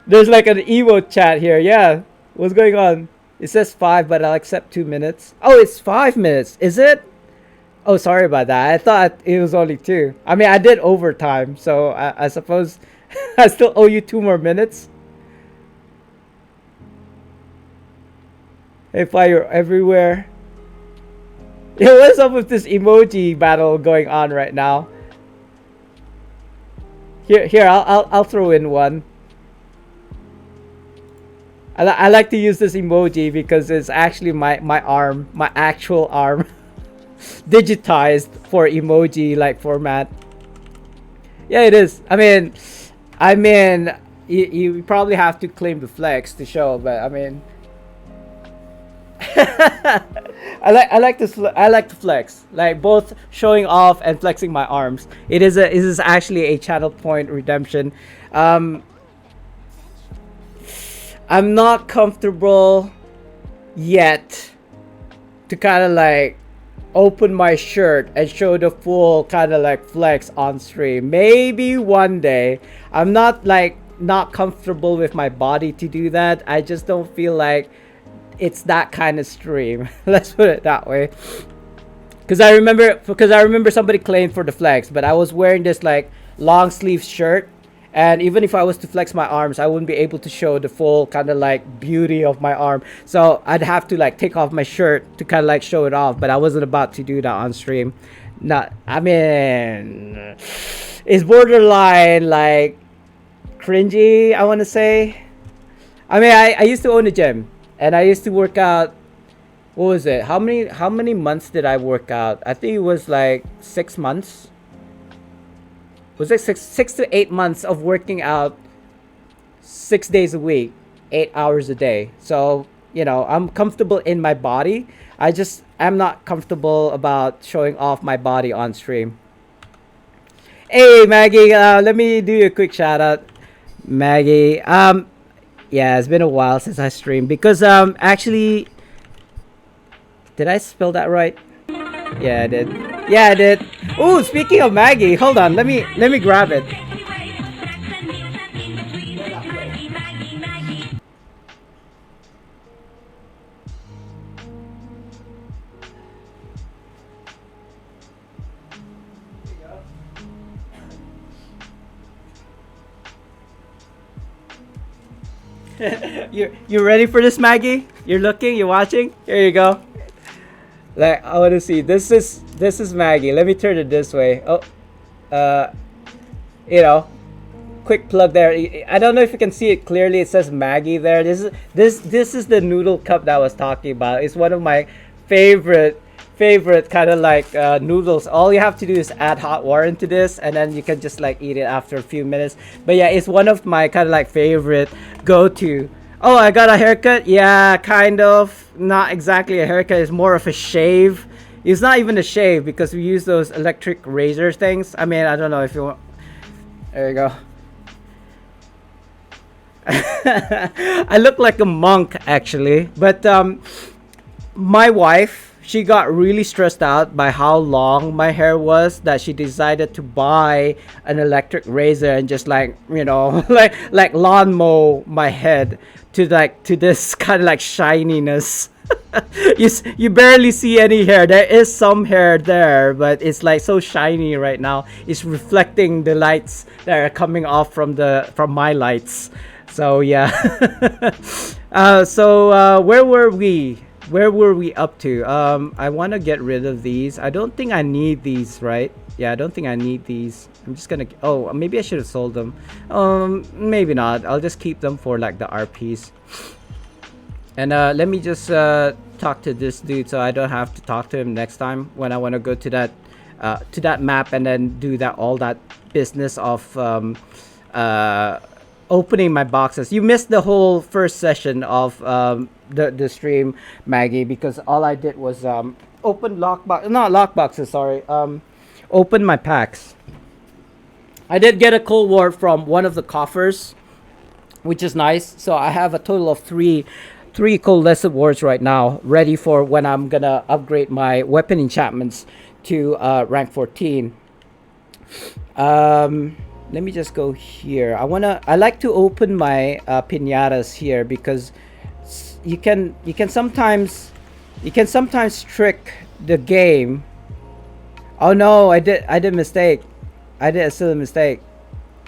There's like an emote chat here. Yeah, what's going on? It says 5, but I'll accept 2 minutes. Oh, it's 5 minutes. Is it? Oh, sorry about that. I thought it was only 2. I mean, I did overtime, so I suppose I still owe you 2 more minutes. Hey, fire everywhere. Yo, what's up with this emoji battle going on right now? Here, I'll throw in one. I like to use this emoji because it's actually my arm, my actual arm, digitized for emoji like format. Yeah, it is. I mean, you probably have to claim the flex to show, but I mean, I like this. I like to flex, like both showing off and flexing my arms. It is actually a channel point redemption. I'm not comfortable yet to kind of like open my shirt and show the full kind of like flex on stream. Maybe one day. I'm not comfortable with my body to do that. I just don't feel like it's that kind of stream. Let's put it that way. Because I remember somebody claimed for the flex, but I was wearing this like long sleeve shirt. And even if I was to flex my arms, I wouldn't be able to show the full kind of like beauty of my arm. So I'd have to like take off my shirt to kind of like show it off. But I wasn't about to do that on stream. Not, I mean, it's borderline like cringy, I want to say. I mean, I used to own a gym and I used to work out. What was it? How many months did I work out? I think it was like 6 months. Was it six to 8 months of working out 6 days a week, 8 hours a day. So, you know, I'm comfortable in my body. I'm not comfortable about showing off my body on stream. Hey, Maggie, let me do a quick shout out. Maggie, yeah, it's been a while since I streamed because, actually, did I spell that right? Yeah, I did. Yeah, I did. Oh, speaking of Maggie, hold on. Let me grab it. You ready for this, Maggie? You're looking, you're watching? Here you go. Like, I want to see. This is Maggie. Let me turn it this way. Oh, you know, quick plug there. I don't know if you can see it clearly. It says Maggie there. This is the noodle cup that I was talking about. It's one of my favorite kind of like noodles. All you have to do is add hot water into this, and then you can just like eat it after a few minutes. But yeah, it's one of my kind of like favorite go-to. Oh, I got a haircut? Yeah, kind of. Not exactly a haircut. It's more of a shave. It's not even a shave because we use those electric razor things. I mean, I don't know if you want. There you go. I look like a monk actually. But my wife, she got really stressed out by how long my hair was that she decided to buy an electric razor and just like, you know, like lawn mow my head to this kind of like shininess. You barely see any hair. There is some hair there, but it's like so shiny right now. It's reflecting the lights that are coming off from my lights. So yeah. Where were we? Where were we up to? I want to get rid of these. I don't think I need these, right? Yeah, I don't think I need these. I'm just gonna. Oh, maybe I should have sold them. Maybe not. I'll just keep them for like the RPs. And let me just talk to this dude so I don't have to talk to him next time when I want to go to that map and then do all that business of opening my boxes. You missed the whole first session of the stream, Maggie, because all I did was open lockboxes. Sorry, open my packs. I did get a cold war from one of the coffers, which is nice. So I have a total of three coalescent wards right now, ready for when I'm gonna upgrade my weapon enchantments to rank 14. Let me just go here. I like to open my piñatas here because you can sometimes trick the game. Oh no, I did a mistake. I did a silly mistake.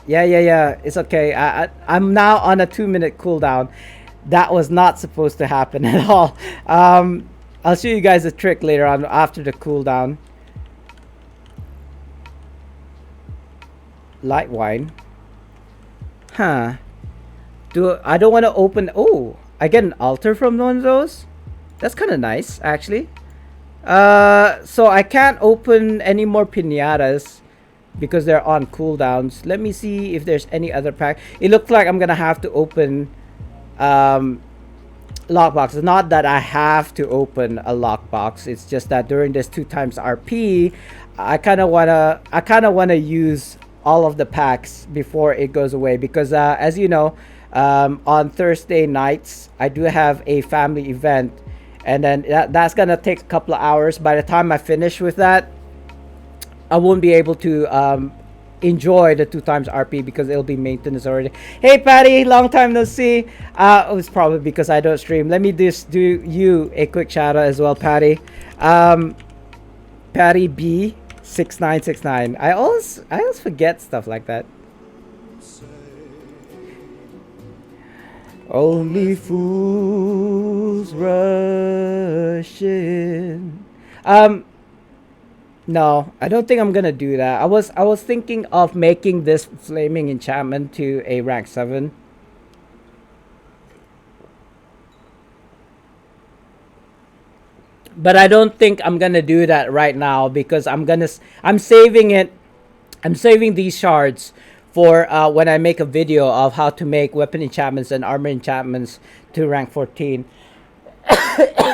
Yeah. It's okay. I'm now on a 2-minute cooldown. That was not supposed to happen at all. I'll show you guys a trick later on after the cooldown. Light wine. Huh. I don't want to open. Oh, I get an altar from one of those. That's kind of nice, actually. So I can't open any more piñatas because they're on cooldowns. Let me see if there's any other pack. It looks like I'm gonna have to open lockboxes. Not that I have to open a lockbox. It's just that during this 2x RP, I kind of wanna use all of the packs before it goes away because as you know, on Thursday nights I do have a family event, and then that's gonna take a couple of hours. By the time I finish with that, I won't be able to enjoy the 2x RP because it'll be maintenance already. Hey Patty, long time no see. It was probably because I don't stream. Let me just do you a quick shout out as well, Patty. Patty B 6969. I always forget stuff like that. Only fools rush in. No, I don't think I'm gonna do that. I was thinking of making this flaming enchantment to a rank 7. But I don't think I'm gonna do that right now because I'm saving it. I'm saving these shards for when I make a video of how to make weapon enchantments and armor enchantments to rank 14.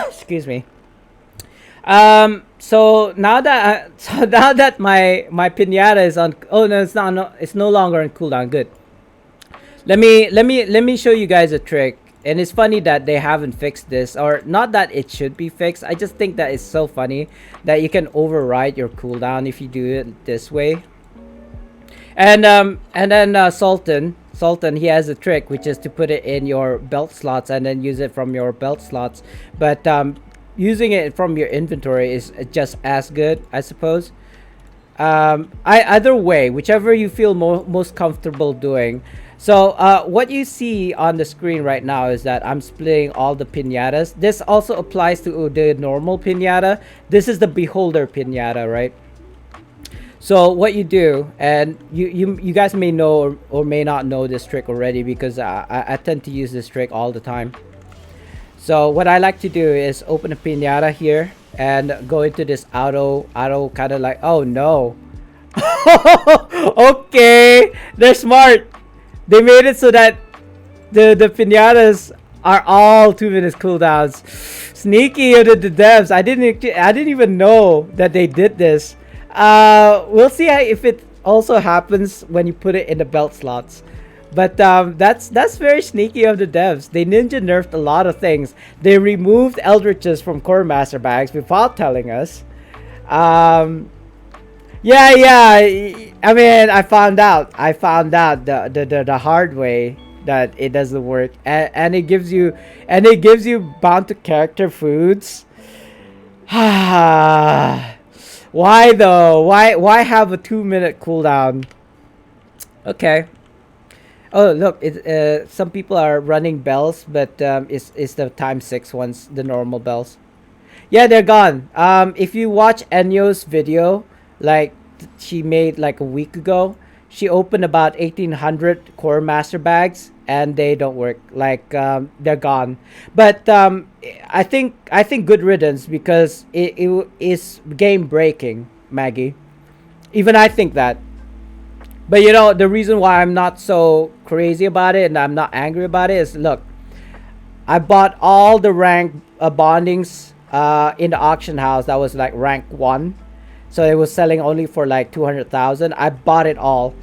Excuse me. So now that my piñata is on, oh no, it's not, no, it's no longer on cooldown. Good. Let me show you guys a trick. And it's funny that they haven't fixed this, or not that it should be fixed. I just think that it's so funny that you can override your cooldown if you do it this way. And then Sultan, he has a trick which is to put it in your belt slots and then use it from your belt slots. But using it from your inventory is just as good, I suppose. Either way, whichever you feel most comfortable doing. So what you see on the screen right now is that I'm splitting all the piñatas. This also applies to the normal piñata. This is the beholder piñata, right? So what you do, and you guys may know or may not know this trick already because I tend to use this trick all the time. So what I like to do is open a piñata here and go into this auto kind of like, oh no. Okay, they're smart. They made it so that the piñatas are all 2 minutes cooldowns. Sneaky of the devs. I didn't even know that they did this. We'll see if it also happens when you put it in the belt slots. But that's very sneaky of the devs. They ninja nerfed a lot of things. They removed Eldritches from Core Master bags without telling us. Yeah. I mean, I found out the hard way that it doesn't work, and it gives you bound to character foods. Why though? Why have a 2 minute cooldown? Okay. Oh look, some people are running bells, but it's the ×6 ones, the normal bells. Yeah, they're gone. If you watch Enyo's video, like she made like a week ago, she opened about 1800 Core Master bags and they don't work. Like they're gone. But I think good riddance because it is game breaking, Maggie. Even I think that. But you know, the reason why I'm not so crazy about it and I'm not angry about it is, look, I bought all the rank bondings in the auction house that was like rank 1. So it was selling only for like 200,000. I bought it all.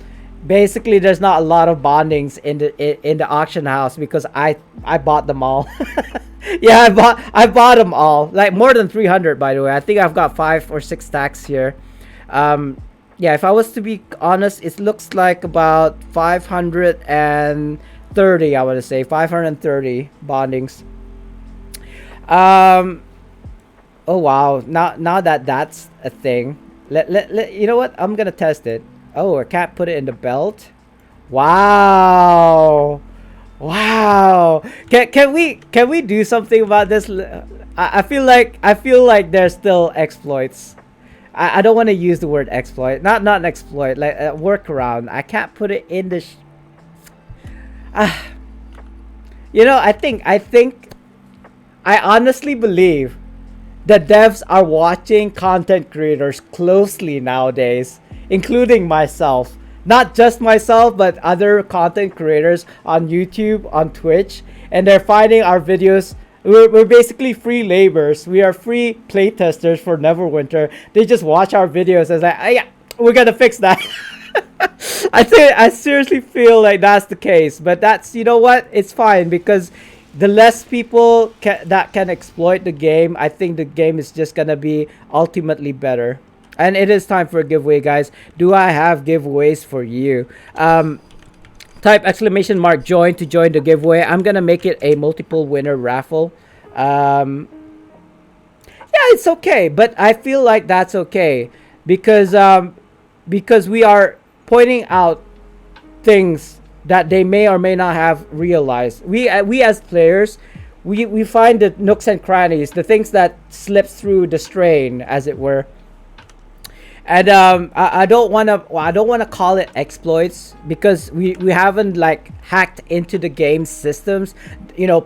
Basically, there's not a lot of bondings in the auction house because I bought them all. Yeah, I bought them all. Like more than 300, by the way. I think I've got 5 or 6 stacks here. Yeah, if I was to be honest, it looks like about 530. I want to say 530 bondings. Oh wow! Now that that's a thing, let you know what? I'm gonna test it. Oh, I can't put it in the belt. Wow! Wow. Can we do something about this? I feel like there's still exploits. I don't want to use the word exploit. Not an exploit, like a workaround. I can't put it in the ah, I honestly believe the devs are watching content creators closely nowadays, including myself. Not just myself, but other content creators on YouTube, on Twitch, and they're finding our videos. We're basically free laborers. We are free playtesters for Neverwinter. They just watch our videos and like, oh, yeah, we're gonna fix that. I seriously feel like that's the case, but that's, you know what? It's fine because the less people that can exploit the game, I think the game is just gonna be ultimately better. And it is time for a giveaway, guys. Do I have giveaways for you? Type exclamation mark join to join the giveaway. I'm gonna make it a multiple winner raffle. Um, yeah, it's okay, but I feel like that's okay because we are pointing out things that they may or may not have realized. We as players, we find the nooks and crannies, the things that slips through the strain, as it were. And I don't want to call it exploits because we haven't like hacked into the game systems,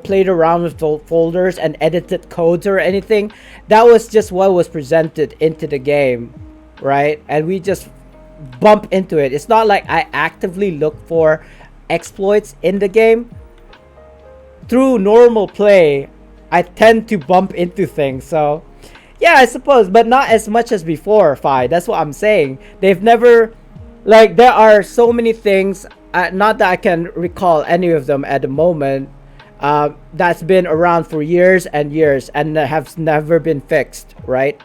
played around with folders and edited codes or anything. That was just what was presented into the game, right? And we just bump into it. It's not like I actively look for exploits in the game. Through normal play, I tend to bump into things. So yeah, I suppose, but not as much as before, Fi. That's what I'm saying. They've never, like, there are so many things, not that I can recall any of them at the moment, that's been around for years and years and have never been fixed, right?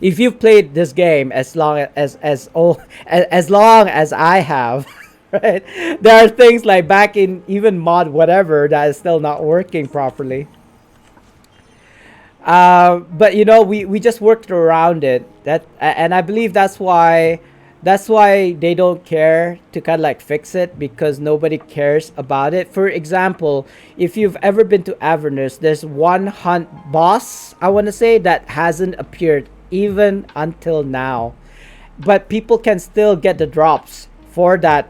If you've played this game as long as long as I have, right, there are things like back in even mod whatever that is still not working properly. But we just worked around it. And I believe that's why they don't care to kind of like fix it, because nobody cares about it. For example, if you've ever been to Avernus, there's one hunt boss, I want to say, that hasn't appeared even until now, but people can still get the drops for that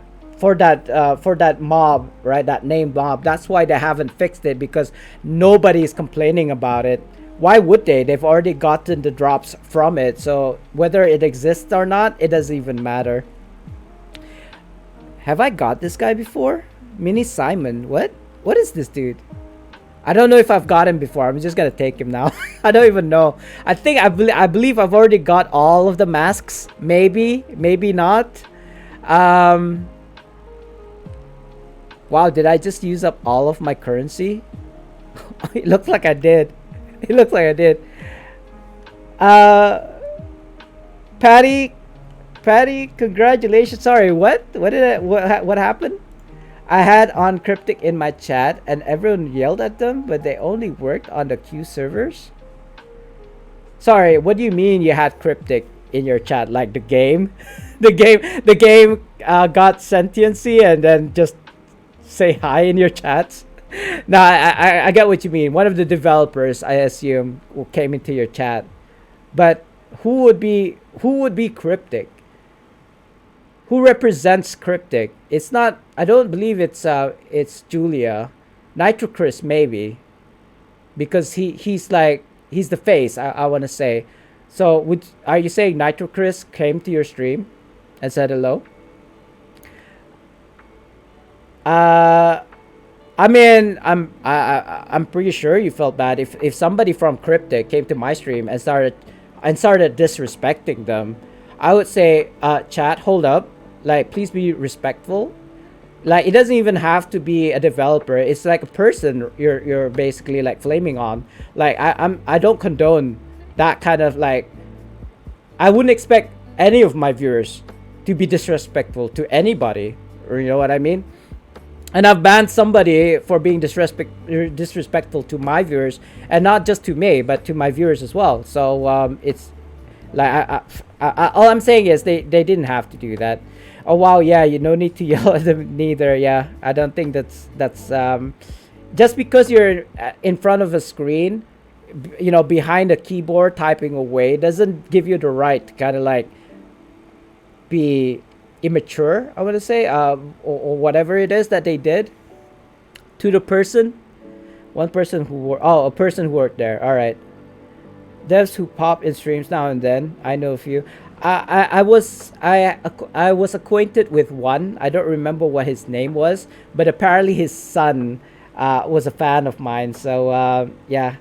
mob, right? That named mob. That's why they haven't fixed it, because nobody is complaining about it. Why would they? They've already gotten the drops from it. So whether it exists or not, it doesn't even matter. Have I got this guy before? Mini Simon. What is this dude? I don't know if I've got him before. I'm just gonna take him now. I don't even know. I believe I've already got all of the masks. Maybe not. Wow, did I just use up all of my currency? It looks like I did. It looks like I did. Uh, Patty, congratulations. Sorry, what? What happened? I had on cryptic in my chat and everyone yelled at them, but they only worked on the Q servers. Sorry, what do you mean you had cryptic in your chat? Like the game? the game got sentiency and then just say hi in your chats? No, I get what you mean. One of the developers, I assume, came into your chat. But who would be cryptic? Who represents cryptic? It's not. I don't believe it's Julia, Nitro Chris maybe, because he's the face. I want to say. So are you saying Nitro Chris came to your stream and said hello? I mean, I'm pretty sure you felt bad if somebody from Cryptic came to my stream and started disrespecting them. I would say, chat, hold up, like, please be respectful. Like, it doesn't even have to be a developer. It's like a person you're basically like flaming on. Like, I don't condone that kind of, like, I wouldn't expect any of my viewers to be disrespectful to anybody, or you know what I mean. And I've banned somebody for being disrespectful to my viewers, and not just to me, but to my viewers as well. So Like all I'm saying is they didn't have to do that. Oh wow, yeah, you no need to yell at them neither. Yeah, I don't think that's just because you're in front of a screen, behind a keyboard typing away doesn't give you the right to kind of like be immature. I want to say, or whatever it is that they did to the person. One person a person who worked there. All right. Devs who pop in streams now and then. I know a few. I was acquainted with one. I don't remember what his name was, but apparently his son was a fan of mine. So yeah,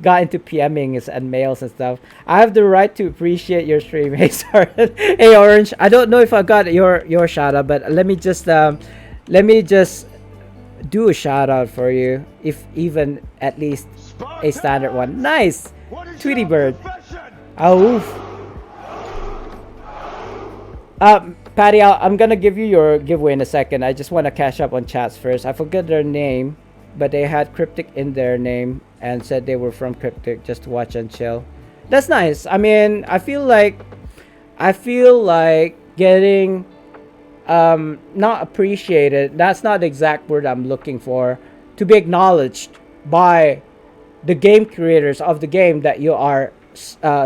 got into PMing and mails and stuff. I have the right to appreciate your stream. Hey, sorry. Hey, Orange. I don't know if I got your shout out, but let me just do a shout out for you, if even at least a standard one. Nice, Tweety Bird. Oh, oof. Patty, I'm gonna give you your giveaway in a second. I just want to catch up on chats first. I forget their name, but they had Cryptic in their name and said they were from Cryptic just to watch and chill. That's nice. I mean, I feel like getting not appreciated. That's not the exact word I'm looking for. To be acknowledged by the game creators of the game that you are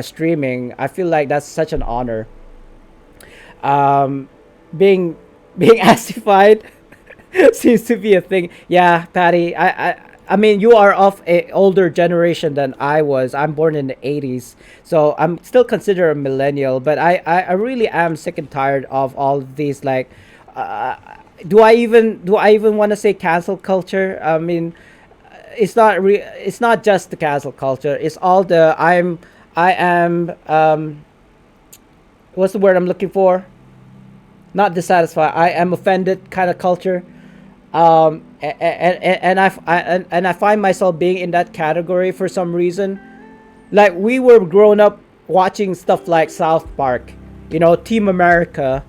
streaming. I feel like that's such an honor. Being assified seems to be a thing. Yeah, Patty. I mean, you are of a older generation than I was. I'm born in the 80s, so I'm still considered a millennial. But I really am sick and tired of all of these like. Do I even want to say cancel culture? I mean, it's not just the cancel culture. It's all the I am what's the word I'm looking for? Not dissatisfied. I am offended kind of culture. And I find myself being in that category for some reason. Like we were grown up watching stuff like South Park, Team America,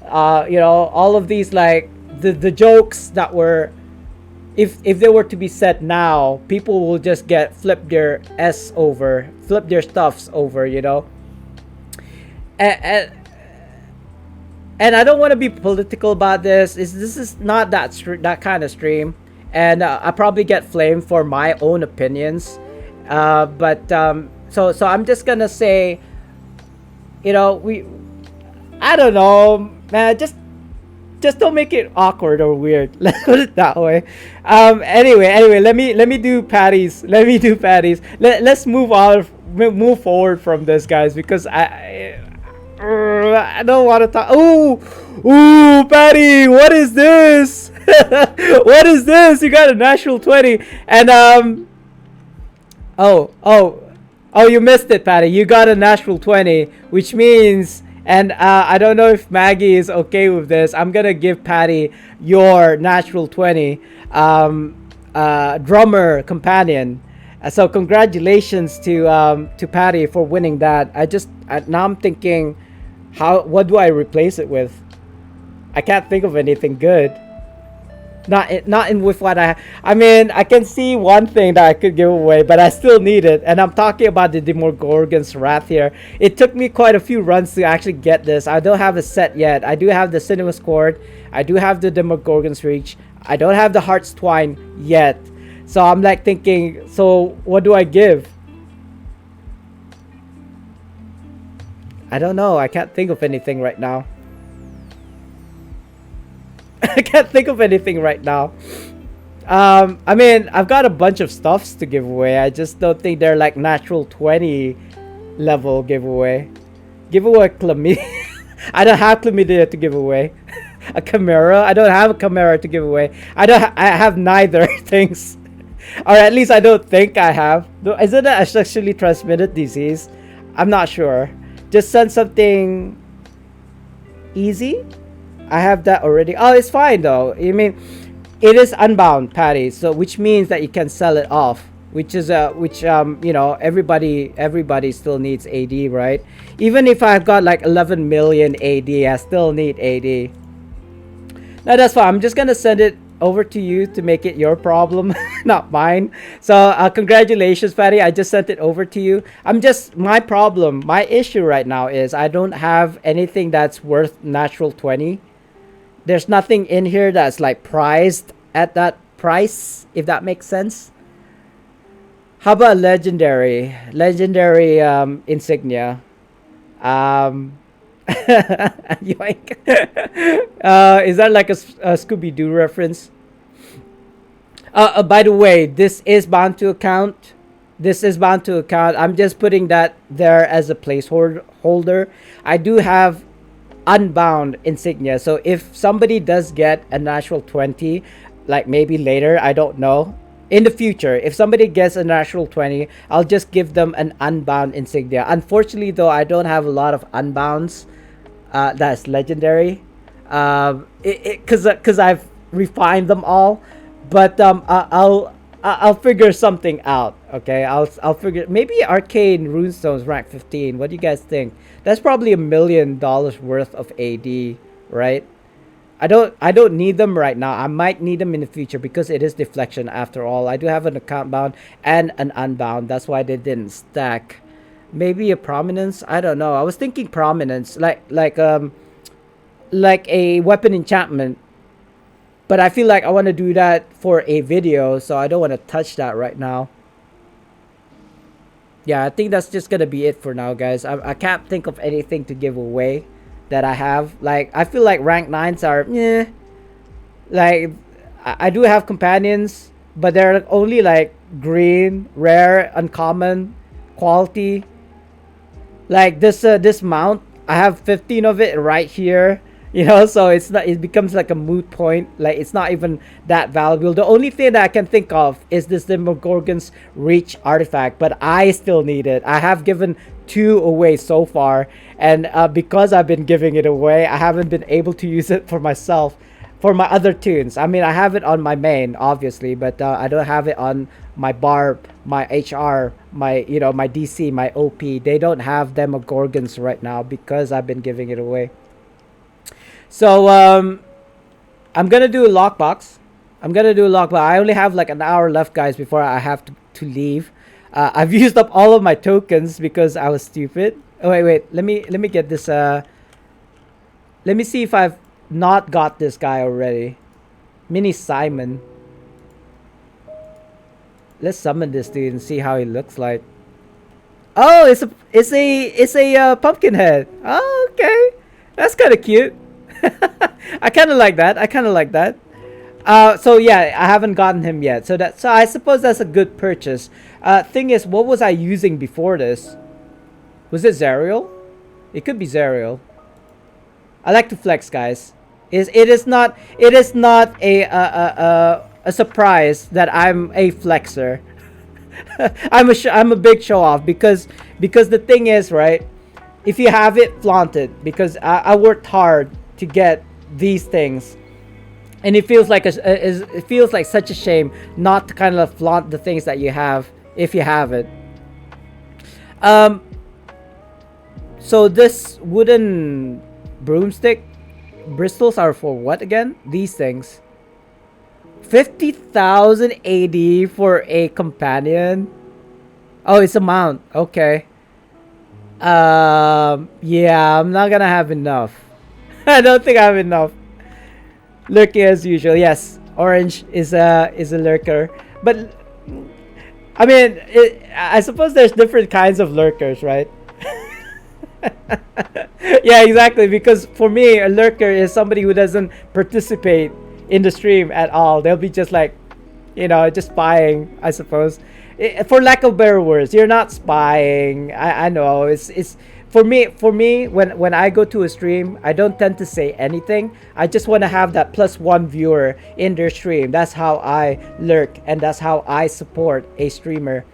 all of these like the jokes that were, if they were to be said now, people will just flip their stuffs over, and I don't want to be political about this. This is not that kind of stream, and I probably get flamed for my own opinions. But so I'm just gonna say, I don't know, man. Just don't make it awkward or weird. Let's put it that way. Anyway, let me do Patty's. Let's move forward from this, guys, because I don't want to talk. Ooh, Patty, what is this? What is this? You got a natural 20, and oh, you missed it, Patty. You got a natural 20, which means, and I don't know if Maggie is okay with this. I'm gonna give Patty your natural 20, drummer companion. So congratulations to Patty for winning that. Now I'm thinking, what do I replace it with? I can't think of anything good. Not in with what I mean, I can see one thing that I could give away, but I still need it. And I'm talking about the Demogorgon's Wrath here. It took me quite a few runs to actually get this. I don't have a set yet. I do have the Cinema Squad. I do have the Demogorgon's Reach. I don't have the Heart's Twine yet. So I'm like thinking, so what do I give? I don't know. I can't think of anything right now. I can't think of anything right now. I mean, I've got a bunch of stuffs to give away. I just don't think they're like natural 20 level giveaway. Give away chlamydia. I don't have chlamydia to give away. A chimera. I don't have a chimera to give away. I have neither things. Or at least I don't think I have. Isn't it a sexually transmitted disease? I'm not sure. Just send something easy. I have that already. Oh, it's fine though. I mean, it is unbound, Patty. So which means that you can sell it off. Everybody still needs AD, right? Even if I've got like 11 million AD, I still need AD. Now that's fine. I'm just gonna send it over to you to make it your problem, not mine. So congratulations, Fatty. I just sent it over to you. My issue right now is I don't have anything that's worth natural 20. There's nothing in here that's like priced at that price, if that makes sense. How about legendary? Legendary insignia. Um, yoink. Is that like a Scooby Doo reference? By the way, this is bound to account. This is bound to account. I'm just putting that there as a placeholder. I do have unbound insignia. So if somebody does get a natural 20, like maybe later, I don't know. In the future, if somebody gets a natural 20, I'll just give them an unbound insignia. Unfortunately, though, I don't have a lot of unbounds. That's legendary. Because I've refined them all. But I'll figure something out. Okay, I'll figure. Maybe Arcane Runestones rank 15. What do you guys think? That's probably $1 million worth of AD, right? I don't need them right now. I might need them in the future because it is deflection after all. I do have an account bound and an unbound. That's why they didn't stack. Maybe a prominence. I don't know. I was thinking prominence, like a weapon enchantment. But I feel like I want to do that for a video, so I don't want to touch that right now. Yeah, I think that's just gonna be it for now, guys. I can't think of anything to give away that I have. Like, I feel like rank 9s are, like, I do have companions, but they're only like green, rare, uncommon, quality. Like this mount, I have 15 of it right here. So it becomes like a moot point. Like, it's not even that valuable. The only thing that I can think of is this Demogorgon's Reach artifact, but I still need it. I have given 2 away so far, and because I've been giving it away, I haven't been able to use it for myself, for my other tunes. I mean, I have it on my main, obviously, but I don't have it on my Barb, my HR, my my DC, my OP. They don't have Demogorgons right now because I've been giving it away. So I'm gonna do a lockbox. I only have like an hour left, guys, before I have to leave. I've used up all of my tokens because I was stupid. Oh wait. Let me get this. Let me see if I've not got this guy already. Mini Simon. Let's summon this dude and see how he looks like. Oh, it's a pumpkin head. Oh, okay, that's kind of cute. I kind of like that. So yeah, I haven't gotten him yet. So I suppose that's a good purchase. Thing is, what was I using before this? Was it Zerial? It could be Zerial. I like to flex, guys. It is not a surprise that I'm a flexer. I'm a big show off because the thing is, right? If you have it, flaunt it, because I worked hard to get these things, and it feels like such a shame not to kind of flaunt the things that you have if you have it. So this wooden broomstick bristles are for what again? These things. 50,000 AD for a companion. Oh, it's a mount. Okay. Yeah, I'm not gonna have enough. I don't think I have enough. Lurking as usual. Yes, orange is a lurker, but I mean, I suppose there's different kinds of lurkers, right? Yeah, exactly. Because for me, a lurker is somebody who doesn't participate in the stream at all. They'll be just like, just spying, I suppose. For lack of better words, you're not spying. I know it's for me when I go to a stream, I don't tend to say anything. I just want to have that +1 viewer in their stream. That's how I lurk, and that's how I support a streamer.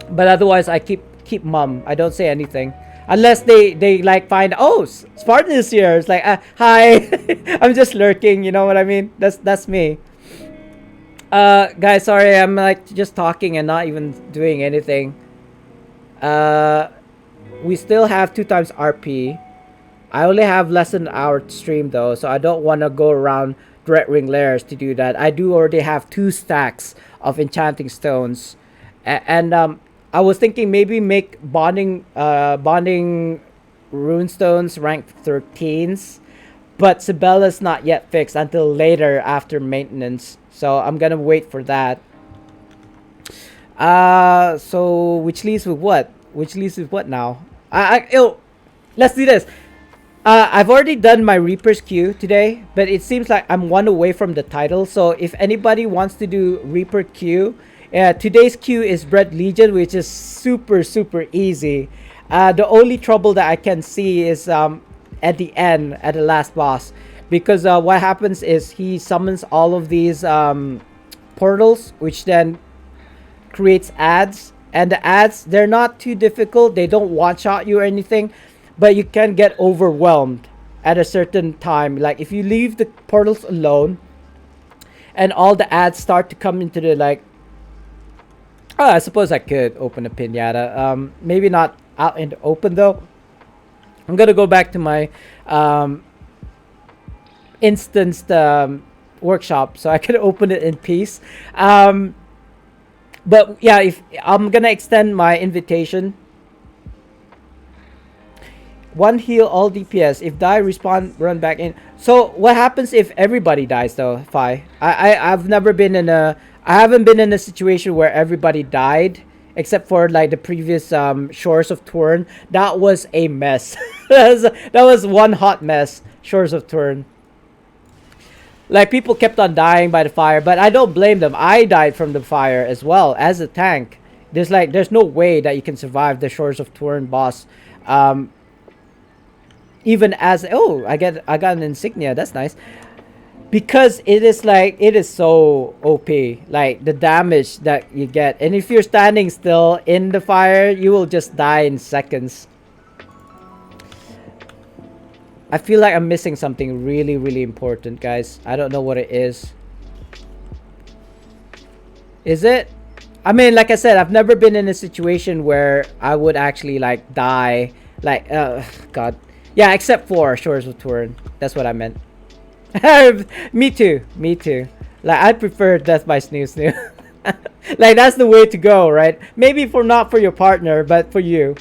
But otherwise, I keep mum. I don't say anything unless they like find, oh, Spartan is here. It's like, hi. I'm just lurking. You know what I mean? That's me. Guys, sorry, I'm like just talking and not even doing anything. We still have 2 times RP. I only have less than an hour to stream though, so I don't want to go around Dread Ring Lairs to do that. I do already have 2 stacks of enchanting stones, and I was thinking maybe make bonding rune stones rank 13s, but Sibella's not yet fixed until later after maintenance, so I'm gonna wait for that. So which leaves with what? Which leaves with what now? Let's do this. I've already done my Reaper's queue today, but it seems like I'm one away from the title. So if anybody wants to do Reaper queue, today's queue is Bread Legion, which is super easy. The only trouble that I can see is at the end, at the last boss, because what happens is he summons all of these portals, which then creates ads, and the ads, they're not too difficult. They don't one-shot you or anything, but you can get overwhelmed at a certain time. Like if you leave the portals alone and all the ads start to come into the like, oh, I suppose I could open a pinata. Maybe not out in the open though. I'm gonna go back to my instanced workshop so I can open it in peace. But yeah, if I'm gonna extend my invitation. 1 heal, all DPS. If die, respawn, run back in. So what happens if everybody dies though, Fi? I've never been in a... I haven't been in a situation where everybody died, except for like the previous Shores of Turin. That was a mess. that was one hot mess, Shores of Turin. Like people kept on dying by the fire, but I don't blame them. I died from the fire as well as a tank. There's no way that you can survive the Shores of Turin boss. Even as I got an insignia, that's nice, because it is so OP, like the damage that you get, and if you're standing still in the fire, you will just die in seconds. I feel like I'm missing something really important, guys. I don't know what it is. Is it? I mean, like I said, I've never been in a situation where I would actually like die, like God. Yeah, except for Shores of Turin. That's what I meant. Me too. Like, I prefer Death by Snoo. Like, that's the way to go, right? Maybe not for your partner, but for you.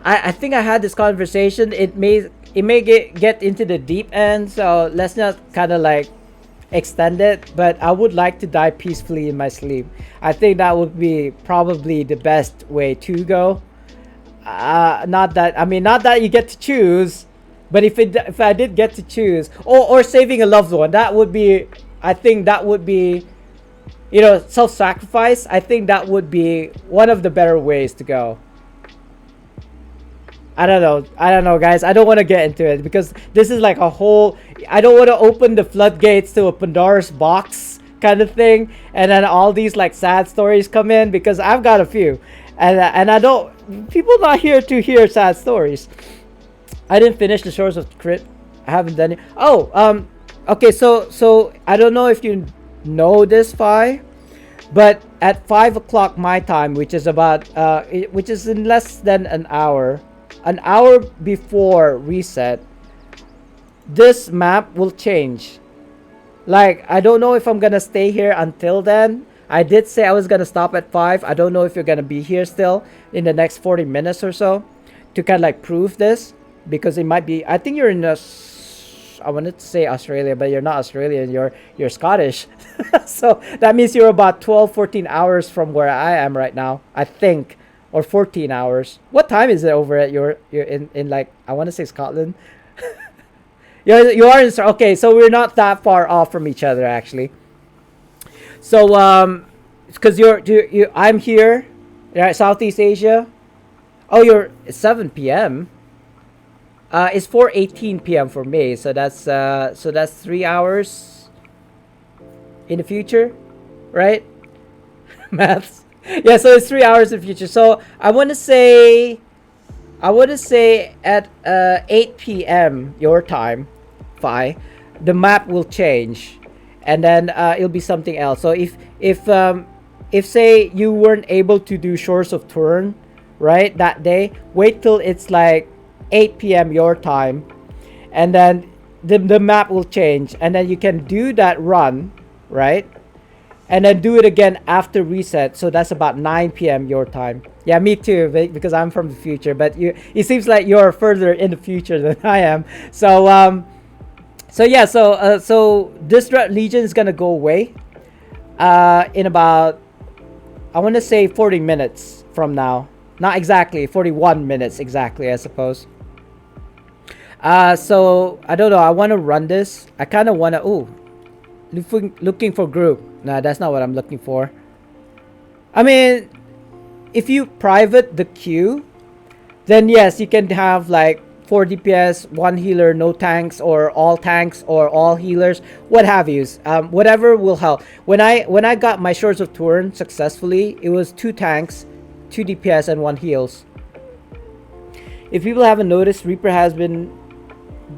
I think I had this conversation. It may get into the deep end, so let's not kind of like extend it. But I would like to die peacefully in my sleep. I think that would be probably the best way to go. Not that you get to choose, but if I did get to choose, or saving a loved one, that would be, I think that would be, you know, self-sacrifice. I think that would be one of the better ways to go. I don't know, guys. I don't want to get into it because this is like a whole, I don't want to open the floodgates to a Pandora's box kind of thing, and then all these like sad stories come in, because I've got a few. And I don't... People not here to hear sad stories. I didn't finish the Shores of Crit. I haven't done it. Oh, okay, so I don't know if you know this, Fi, but at 5 o'clock my time, which is about... which is in less than an hour before reset, this map will change. Like, I don't know if I'm gonna stay here until then. I did say I was gonna stop at 5. I don't know if you're gonna be here still in the next 40 minutes or so to kind of like prove this, because it might be, I think you're in I wanted to say Australia, but you're not Australian, you're Scottish. So that means you're about 12-14 hours from where I am right now, I think, or 14 hours. What time is it over at you're in like, I want to say Scotland? You are in, okay, so we're not that far off from each other actually. So, because I'm here, right, Southeast Asia. Oh, it's 7 p.m. It's 4:18 p.m. for me, so that's 3 hours in the future, right? Maths. Yeah, so it's 3 hours in the future. So I want to say at 8 p.m. your time, Phi, the map will change. And then it'll be something else. So if say you weren't able to do Shores of Turin, right, that day, wait till it's like 8 p.m. your time, and then the map will change, and then you can do that run, right? And then do it again after reset. So that's about 9 p.m. your time. Yeah, me too, because I'm from the future. But it seems like you're further in the future than I am. So so this legion is gonna go away in about, I want to say 40 minutes from now. Not exactly, 41 minutes exactly, I suppose. So I don't know. I want to run this. I kind of want to. Oh, looking for group. Nah, that's not what I'm looking for. I mean, if you private the queue, then yes, you can have like 4 DPS, 1 healer, no tanks, or all healers, what have you. Whatever will help. When I got my Shores of Turin successfully, it was 2 tanks, 2 DPS, and 1 heals. If people haven't noticed, Reaper has been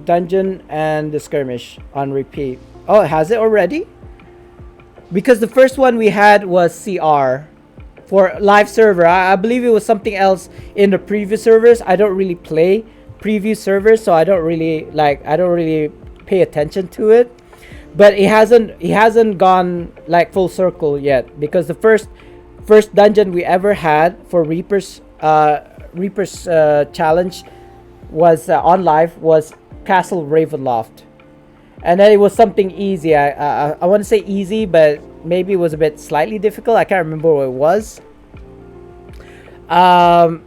dungeon and the skirmish on repeat. Oh, has it already? Because the first one we had was CR for live server. I believe it was something else in the previous servers. I don't really play previous servers, so I don't really pay attention to it. But it hasn't gone like full circle yet, because the first dungeon we ever had for Reaper's challenge was on live was Castle Ravenloft. And then it was something easy. I want to say easy, but maybe it was a bit slightly difficult. I can't remember what it was. No,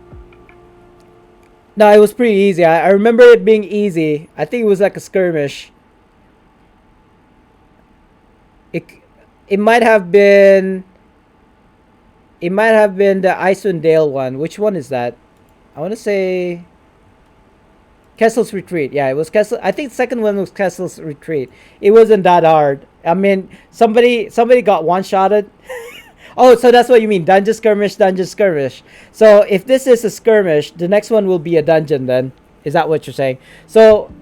it was pretty easy. I remember it being easy. I think it was like a skirmish. It might have been the Icewind Dale one. Which one is that? I want to say Kessel's Retreat. Yeah, it was Kessel. I think the second one was Kessel's Retreat. It wasn't that hard. I mean, somebody got one-shotted. Oh, so that's what you mean. Dungeon skirmish. So if this is a skirmish, the next one will be a dungeon then. Is that what you're saying? So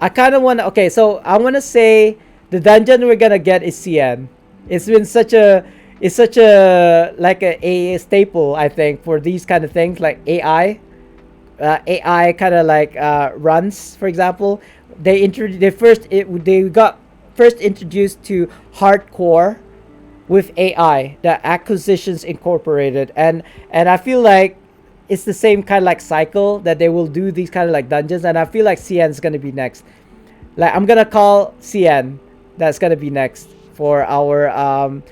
I kind of want to... Okay, so I want to say the dungeon we're going to get is CN. It's been such a... It's such a... Like a staple, I think, for these kind of things. Like AI. AI kind of like runs, for example. They got first introduced to hardcore with AI, the Acquisitions Incorporated, and I feel like it's the same kind of like cycle that they will do these kind of like dungeons, and I feel like CN is gonna be next. Like I'm gonna call CN, that's gonna be next for our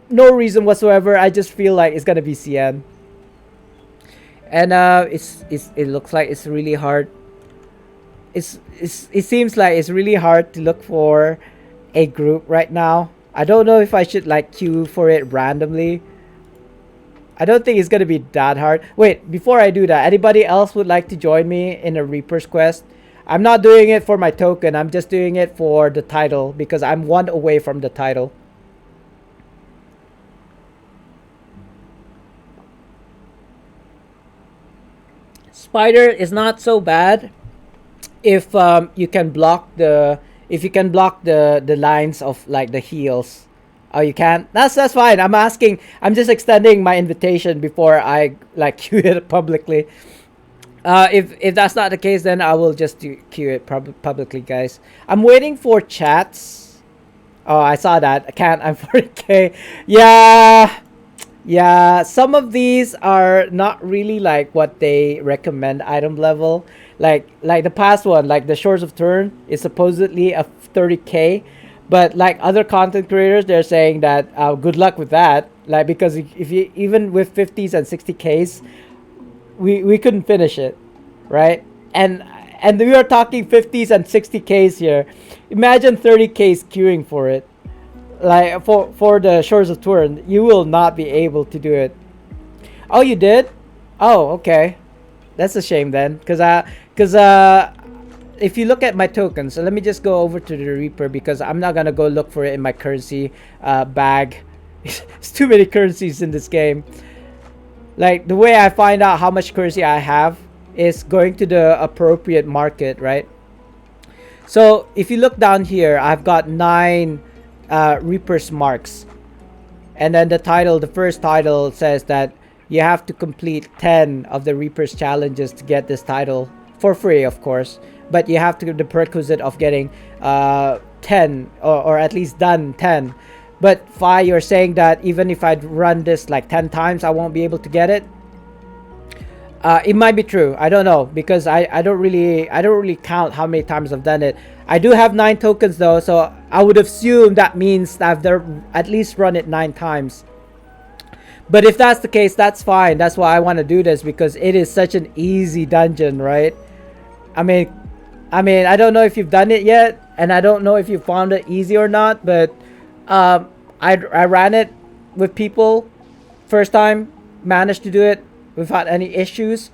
no reason whatsoever. I just feel like it's gonna be CN, and it looks like it's really hard. It seems like it's really hard to look for a group right now. I don't know if I should like queue for it randomly. I don't think it's gonna be that hard. Wait, before I do that, anybody else would like to join me in a Reaper's quest? I'm not doing it for my token. I'm just doing it for the title, because I'm 1 away from the title. Spider is not so bad if you can block the lines of like the heals. Oh, you can't? That's fine. I'm asking. I'm just extending my invitation before I like queue it publicly. If that's not the case, then I will just queue it publicly, guys. I'm waiting for chats. Oh, I saw that. I can't. I'm 40k. Yeah. Some of these are not really like what they recommend item level. Like the past one, like the Shores of Turin is supposedly a 30k, but like other content creators, they're saying that good luck with that. Like, because if you even with 50s and 60ks, we couldn't finish it, right? And we are talking 50s and 60ks here. Imagine 30ks queuing for it. Like for the Shores of Turin, you will not be able to do it. Oh, you did? Oh, okay. That's a shame then, because if you look at my tokens, so let me just go over to the Reaper, because I'm not gonna go look for it in my currency bag. It's too many currencies in this game. Like, the way I find out how much currency I have is going to the appropriate market, right? So if you look down here, I've got 9 Reaper's marks, and then the first title says that you have to complete 10 of the Reaper's challenges to get this title for free, of course. but you have to give the prerequisite of getting 10 or at least done 10. But Fi, you're saying that even if I run this like 10 times, I won't be able to get it. It might be true. I don't know, because I don't really count how many times I've done it. I do have 9 tokens though, so I would assume that means that I've at least run it 9 times. But if that's the case, that's fine. That's why I want to do this, because it is such an easy dungeon, right? I mean, I don't know if you've done it yet, and I don't know if you found it easy or not, but I ran it with people first time, managed to do it without any issues.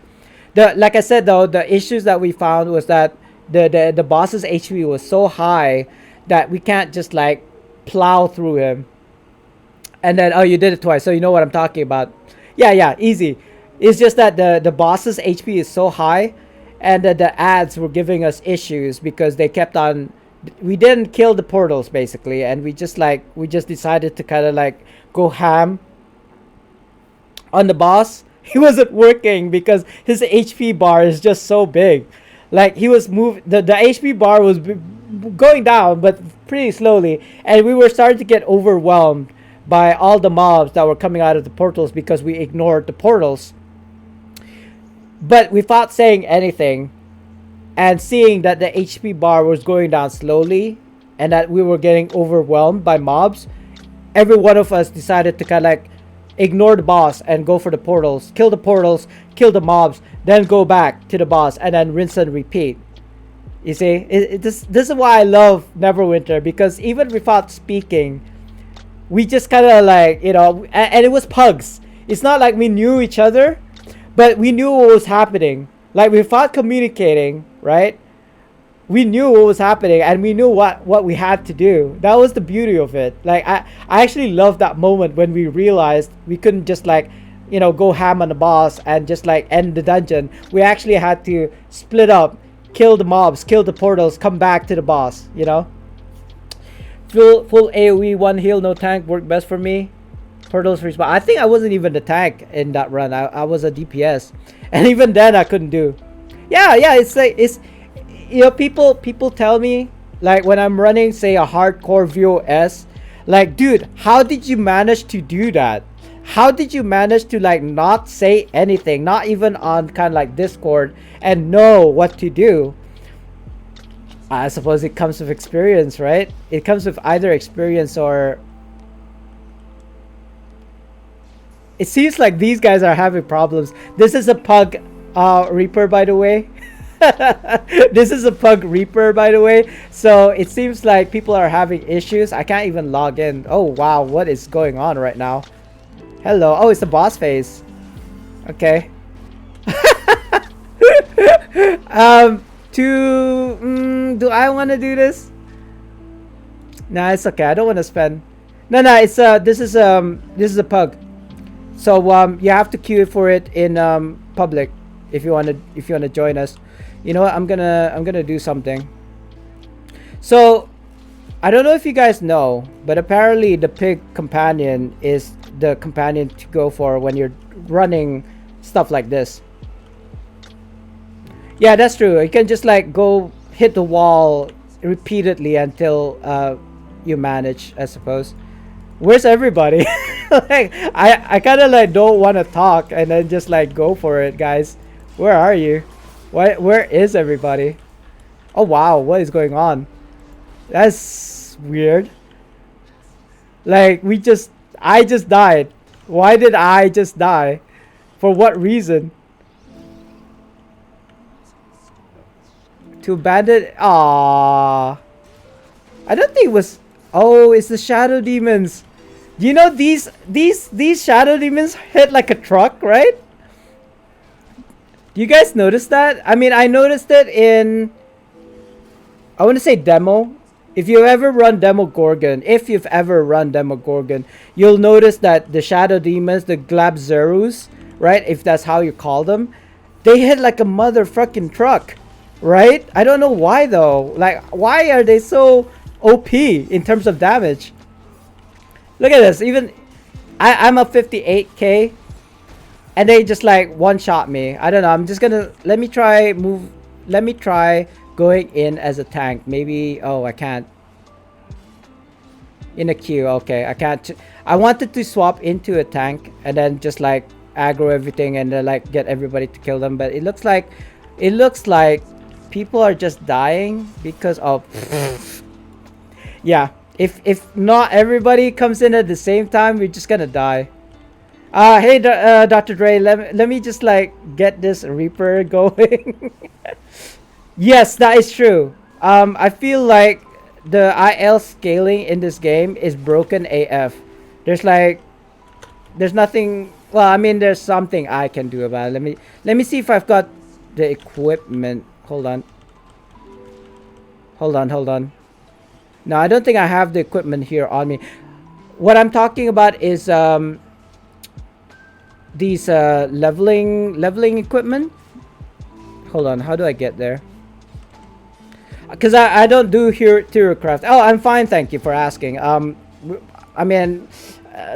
Like I said though, the issues that we found was that the boss's HP was so high that we can't just like plow through him. And then, oh, you did it twice, so you know what I'm talking about. Yeah, easy. It's just that the boss's HP is so high, and the ads were giving us issues because they kept on. We didn't kill the portals basically, and we just decided to kind of like go ham on the boss. He wasn't working because his HP bar is just so big. Like he was the HP bar was going down, but pretty slowly, and we were starting to get overwhelmed by all the mobs that were coming out of the portals because we ignored the portals. But without saying anything, and seeing that the HP bar was going down slowly and that we were getting overwhelmed by mobs, every one of us decided to kind of like ignore the boss and go for the portals, kill the mobs, then go back to the boss, and then rinse and repeat. You see, this is why I love Neverwinter, because even without speaking, we just kind of like, you know, and it was pugs. It's not like we knew each other, but we knew what was happening. Like without communicating, right? We knew what was happening, and we knew what we had to do. That was the beauty of it. Like I actually loved that moment when we realized we couldn't just like, you know, go ham on the boss and just like end the dungeon. We actually had to split up, kill the mobs, kill the portals, come back to the boss, you know? Full AoE, 1 heal, no tank worked best for me. Portals respawn. I think I wasn't even the tank in that run. I was a DPS, and even then I couldn't do. Yeah, it's like, it's, you know, people tell me like when I'm running say a hardcore VOS, like, dude, how did you manage to do that? How did you manage to like not say anything, not even on kind of like Discord, and know what to do? I suppose it comes with experience, right? It comes with either experience or... It seems like these guys are having problems. This is a pug reaper, by the way. This is a pug reaper, by the way. So it seems like people are having issues. I can't even log in. Oh, wow. What is going on right now? Hello. Oh, it's the boss phase. Okay. Do I want to do this? Nah, it's okay. I don't want to spend. No, it's this is a pug. So you have to queue for it in public if you want to join us. You know what? I'm gonna do something. So I don't know if you guys know, but apparently the pig companion is the companion to go for when you're running stuff like this. Yeah, that's true. You can just like go hit the wall repeatedly until you manage, I suppose. Where's everybody? Like I kind of like don't want to talk and then just like go for it, guys. Where are you? Where is everybody? Oh wow, what is going on? That's weird. Like I just died. Why did I just die? For what reason? To abandon. Ah, I don't think it was. Oh, it's the shadow demons. You know these shadow demons hit like a truck, right? Do you guys notice that? I mean, I noticed it in, I want to say demo. If you've ever run Demogorgon, you'll notice that the shadow demons, the Glabzerus, right? If that's how you call them, they hit like a motherfucking truck, right? I don't know why though. Like, why are they so OP in terms of damage? Look at this. Even I'm a 58k, and they just like one shot me. I don't know. I'm just gonna let me try going in as a tank. Maybe. Oh, I can't. In a queue. Okay, I can't. I wanted to swap into a tank and then just like aggro everything and like get everybody to kill them. But it looks like people are just dying because of. Yeah. If not everybody comes in at the same time, we're just gonna die. Hey, Dr. Dre, let me just like get this Reaper going. Yes, that is true. I feel like the IL scaling in this game is broken AF. There's like, there's nothing. Well, I mean, there's something I can do about it. Let me see if I've got the equipment. Hold on. Hold on. No, I don't think I have the equipment here on me. What I'm talking about is these leveling equipment. Hold on, how do I get there? Because I don't do hero craft. Oh, I'm fine, thank you for asking. I mean,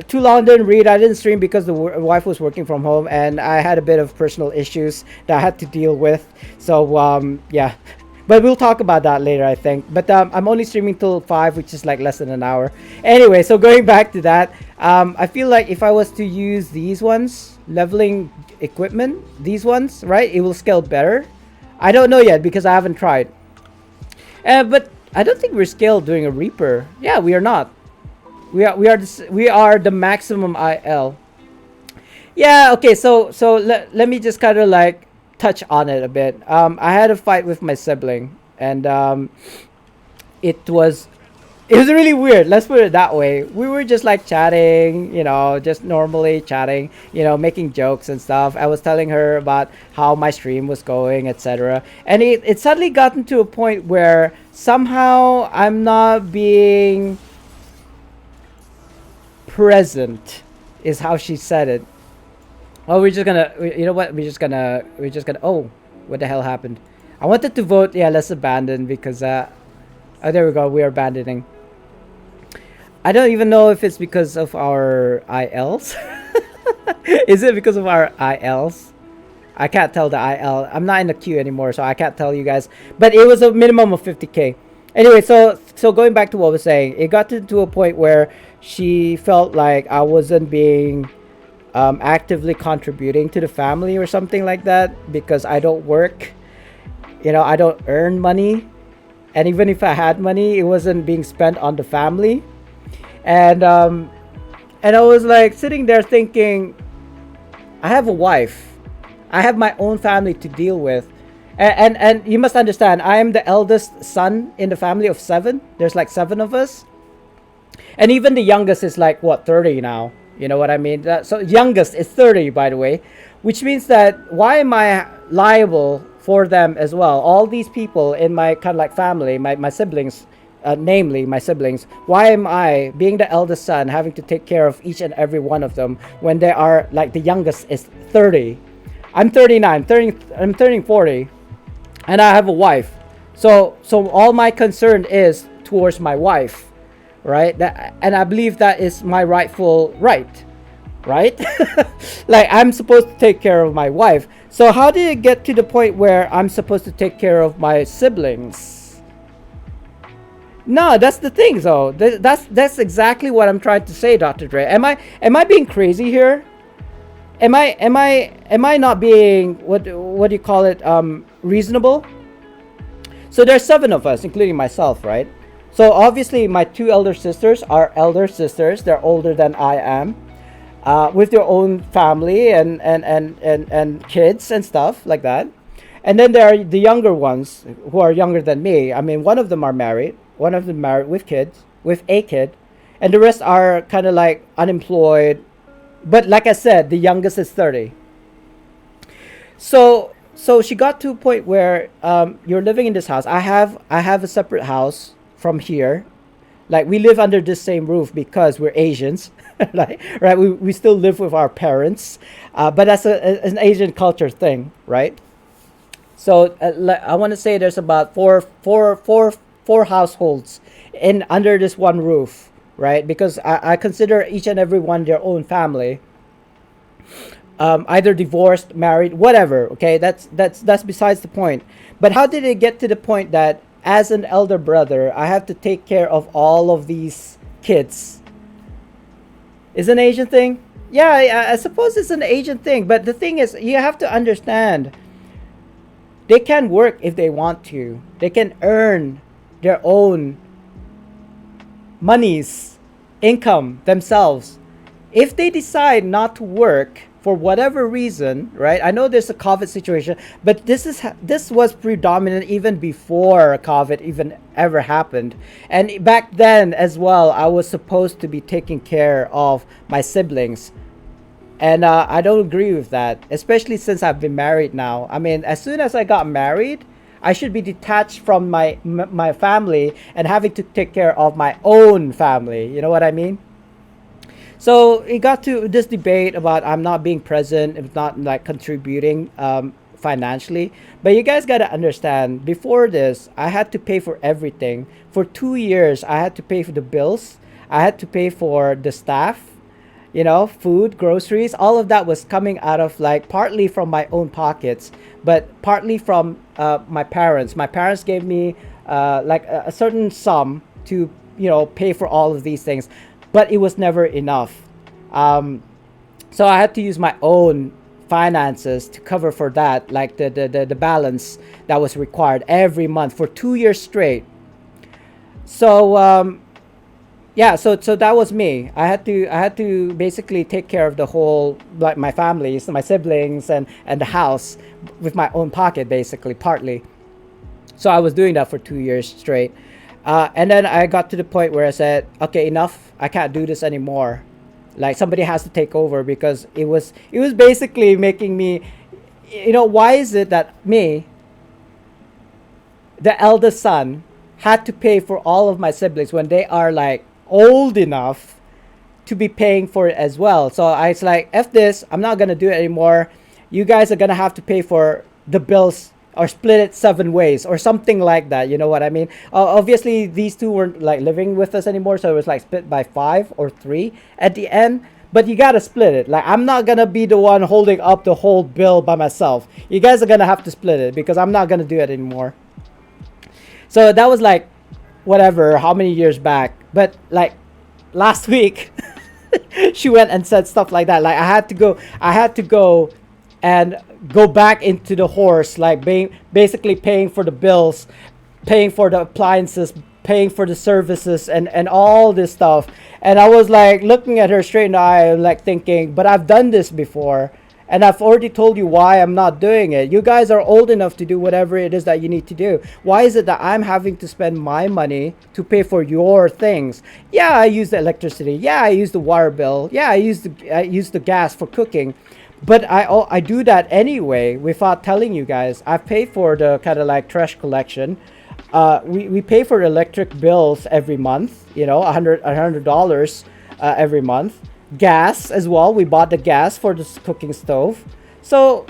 too long didn't read. I didn't stream because the wife was working from home and I had a bit of personal issues that I had to deal with. So yeah, but we'll talk about that later, I think. But I'm only streaming till 5, which is like less than an hour. Anyway, so going back to that, I feel like if I was to use these ones, leveling equipment, these ones, right, it will scale better. I don't know yet because I haven't tried. But I don't think we're scaled doing a Reaper. Yeah, we are not. We are the maximum IL. Yeah. Okay. So let me just kind of like touch on it a bit. I had a fight with my sibling, and it was really weird. Let's put it that way. We were just like chatting, you know, just normally chatting, you know, making jokes and stuff. I was telling her about how my stream was going, etc. And it suddenly gotten to a point where somehow I'm not being present, is how she said it. Oh, we're just gonna, you know what? We're just gonna. Oh, what the hell happened? I wanted to vote. Yeah, let's abandon because. Oh, there we go. We are abandoning. I don't even know if it's because of our ILs. Is it because of our ILs? I can't tell the IL. I'm not in the queue anymore, so I can't tell you guys. But it was a minimum of 50k. Anyway, so going back to what I was saying, it got to a point where she felt like I wasn't being actively contributing to the family or something like that because I don't work. You know, I don't earn money. And even if I had money, it wasn't being spent on the family. And I was like sitting there thinking, I have a wife. I have my own family to deal with. And you must understand, I am the eldest son in the family of 7. There's like 7 of us. And even the youngest is like, what, 30 now? You know what I mean? So youngest is 30, by the way. Which means that why am I liable for them as well? All these people in my kind of like family, my siblings, namely my siblings, why am I, being the eldest son, having to take care of each and every one of them when they are like the youngest is 30? I'm 39, I'm turning 40, and I have a wife. So all my concern is towards my wife, right? And I believe that is my rightful right? Like I'm supposed to take care of my wife. So how did it get to the point where I'm supposed to take care of my siblings? No, that's the thing though. That's exactly what I'm trying to say, Dr. Dre. Am I being crazy here? Am I not being what do you call it, reasonable? So there's 7 of us, including myself, right? So obviously my 2 elder sisters are elder sisters. They're older than I am, with their own family and kids and stuff like that. And then there are the younger ones who are younger than me. I mean, one of them are married. One of them married with kids, with a kid, and the rest are kind of like unemployed. But like I said, the youngest is 30. So she got to a point where you're living in this house. I have a separate house from here. Like we live under the same roof because we're Asians, like, right? We still live with our parents, but that's an Asian culture thing, right? So I want to say there's about four households in under this one roof, right? Because I consider each and every one their own family. either divorced, married, whatever. Okay, that's besides the point. But how did it get to the point that as an elder brother, I have to take care of all of these kids? Is an Asian thing? Yeah, I suppose it's an Asian thing. But the thing is, you have to understand, they can work if they want to. They can earn their own monies, income themselves. If they decide not to work for whatever reason, right? I know there's a COVID situation, but this was predominant even before COVID even ever happened. And back then as well, I was supposed to be taking care of my siblings. And I don't agree with that, especially since I've been married now. I mean, as soon as I got married, I should be detached from my family and having to take care of my own family. You know what I mean? So it got to this debate about I'm not being present, if not like contributing financially. But you guys got to understand, before this, I had to pay for everything. For 2 years, I had to pay for the bills. I had to pay for the staff, food, groceries. All of that was coming out of like partly from my own pockets, but partly from my parents. My parents gave me like a certain sum to, pay for all of these things, but it was never enough. So I had to use my own finances to cover for that, like the balance that was required every month for 2 years straight. So yeah, so that was me. I had to basically take care of the whole, like my family, so my siblings and the house with my own pocket, basically, partly. So I was doing that for 2 years straight. And then I got to the point where I said, okay, enough. I can't do this anymore. Like somebody has to take over, because it was basically making me, why is it that me, the eldest son, had to pay for all of my siblings when they are like old enough to be paying for it as well? So I was like, F this, I'm not gonna do it anymore. You guys are gonna have to pay for the bills, or split it 7 ways or something like that. You know what I mean? Obviously these two weren't like living with us anymore, so it was like split by 5 or 3 at the end. But you gotta split it. Like, I'm not gonna be the one holding up the whole bill by myself. You guys are gonna have to split it, because I'm not gonna do it anymore. So that was like whatever, how many years back. But like last week, she went and said stuff like that. Like I had to go and go back into the horse, like basically paying for the bills, paying for the appliances, paying for the services, and all this stuff. And I was like looking at her straight in the eye, like thinking, but I've done this before, and I've already told you why I'm not doing it. You guys are old enough to do whatever it is that you need to do. Why is it that I'm having to spend my money to pay for your things? Yeah, I use the electricity. Yeah, I use the water bill. Yeah, I use the gas for cooking. But I do that anyway without telling you guys. I pay for the kind of like trash collection. We pay for electric bills every month. $100 every month. Gas as well. We bought the gas for the cooking stove. So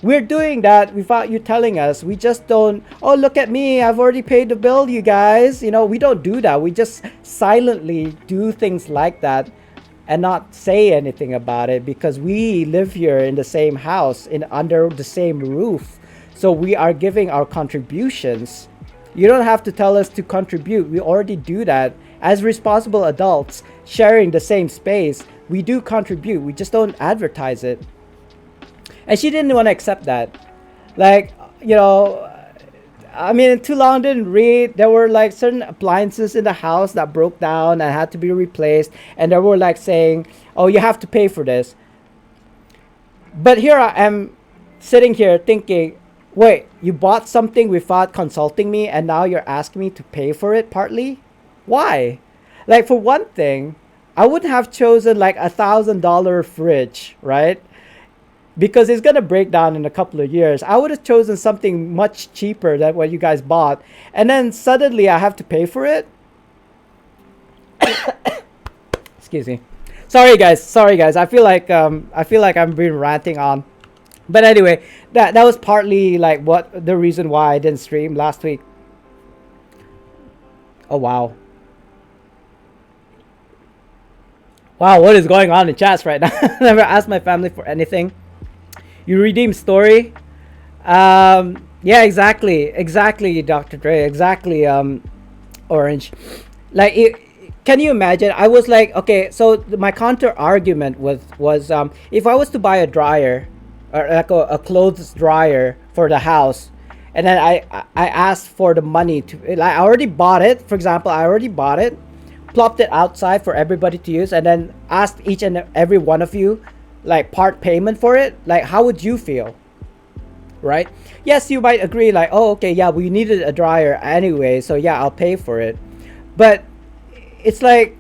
we're doing that without you telling us. We just don't. Oh, look at me! I've already paid the bill, you guys. We don't do that. We just silently do things like that and not say anything about it, because we live here in the same house, under the same roof. So we are giving our contributions. You don't have to tell us to contribute. We already do that as responsible adults sharing the same space. We do contribute. We just don't advertise it. And she didn't want to accept that. Like, I mean, too long didn't read. There were like certain appliances in the house that broke down and had to be replaced. And they were like saying, oh, you have to pay for this. But here I am sitting here thinking, wait, you bought something without consulting me, and now you're asking me to pay for it partly? Why? Like, for one thing, I wouldn't have chosen like $1,000 fridge, right? Because it's gonna break down in a couple of years. I would have chosen something much cheaper than what you guys bought, and then suddenly I have to pay for it. Excuse me. Sorry guys. I feel like I'm being ranting on. But anyway, that was partly like what the reason why I didn't stream last week. Oh wow. Wow, what is going on in chats right now? Never asked my family for anything. You redeem story. Yeah, exactly, Dr. Dre, exactly. Orange, like can you imagine? I was like, okay, so my counter argument was if I was to buy a dryer or like a clothes dryer for the house, and then I asked for the money to, like, I already bought it. For example, I already bought it, plopped it outside for everybody to use, and then asked each and every one of you like part payment for it. Like, how would you feel? Right? Yes, you might agree, like, oh, okay, yeah, we needed a dryer anyway, so yeah, I'll pay for it. But it's like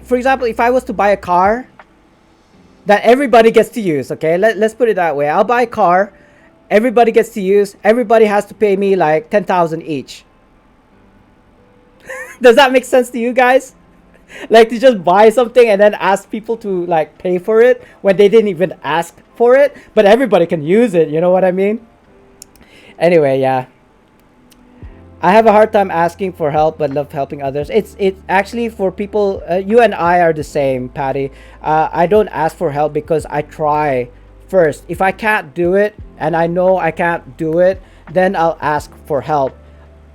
for example, if I was to buy a car that everybody gets to use, okay, let's put it that way. I'll buy a car, everybody gets to use, everybody has to pay me like 10,000 each. Does that make sense to you guys? Like, to just buy something and then ask people to like pay for it when they didn't even ask for it, but everybody can use it, you know what I mean? Anyway, yeah, I have a hard time asking for help, but love helping others. It's actually for people. You and I are the same, Patty. I don't ask for help because I try first. If I can't do it, and I know I can't do it, then I'll ask for help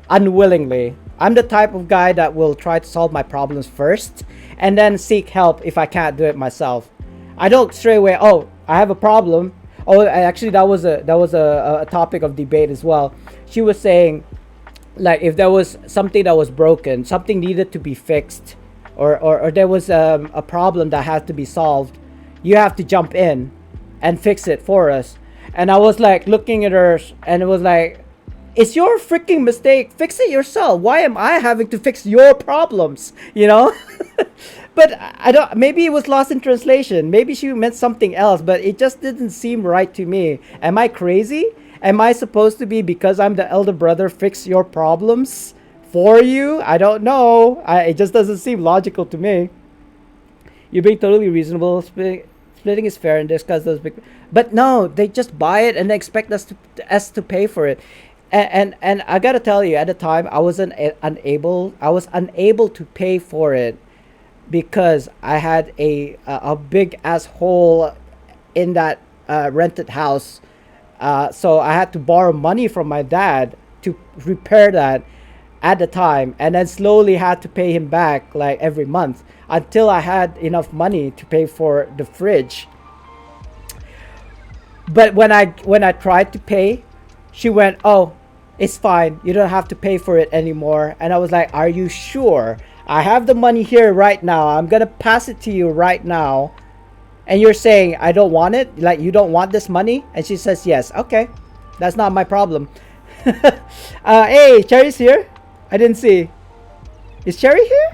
unwillingly. I'm the type of guy that will try to solve my problems first, and then seek help if I can't do it myself. I don't straight away. Oh, I have a problem. Oh, actually, that was a topic of debate as well. She was saying, like, if there was something that was broken, something needed to be fixed, or there was a problem that had to be solved, you have to jump in and fix it for us. And I was like looking at her, and it was like, it's your freaking mistake. Fix it yourself. Why am I having to fix your problems? You know? But I don't, maybe it was lost in translation. Maybe she meant something else, but it just didn't seem right to me. Am I crazy? Am I supposed to be, because I'm the elder brother, fix your problems for you? I don't know. It just doesn't seem logical to me. You're being totally reasonable. Splitting is fair and discuss those big, but no, they just buy it and they expect us to pay for it. And I gotta tell you, at the time I was unable to pay for it because I had a big ass hole in that rented house. So I had to borrow money from my dad to repair that at the time, and then slowly had to pay him back like every month until I had enough money to pay for the fridge. But when I tried to pay, she went, "Oh, it's fine. You don't have to pay for it anymore." And I was like, "Are you sure? I have the money here right now. I'm gonna pass it to you right now. And you're saying I don't want it? Like, you don't want this money?" And she says, "Yes." Okay, that's not my problem. Hey, Cherry's here. I didn't see. Is Cherry here?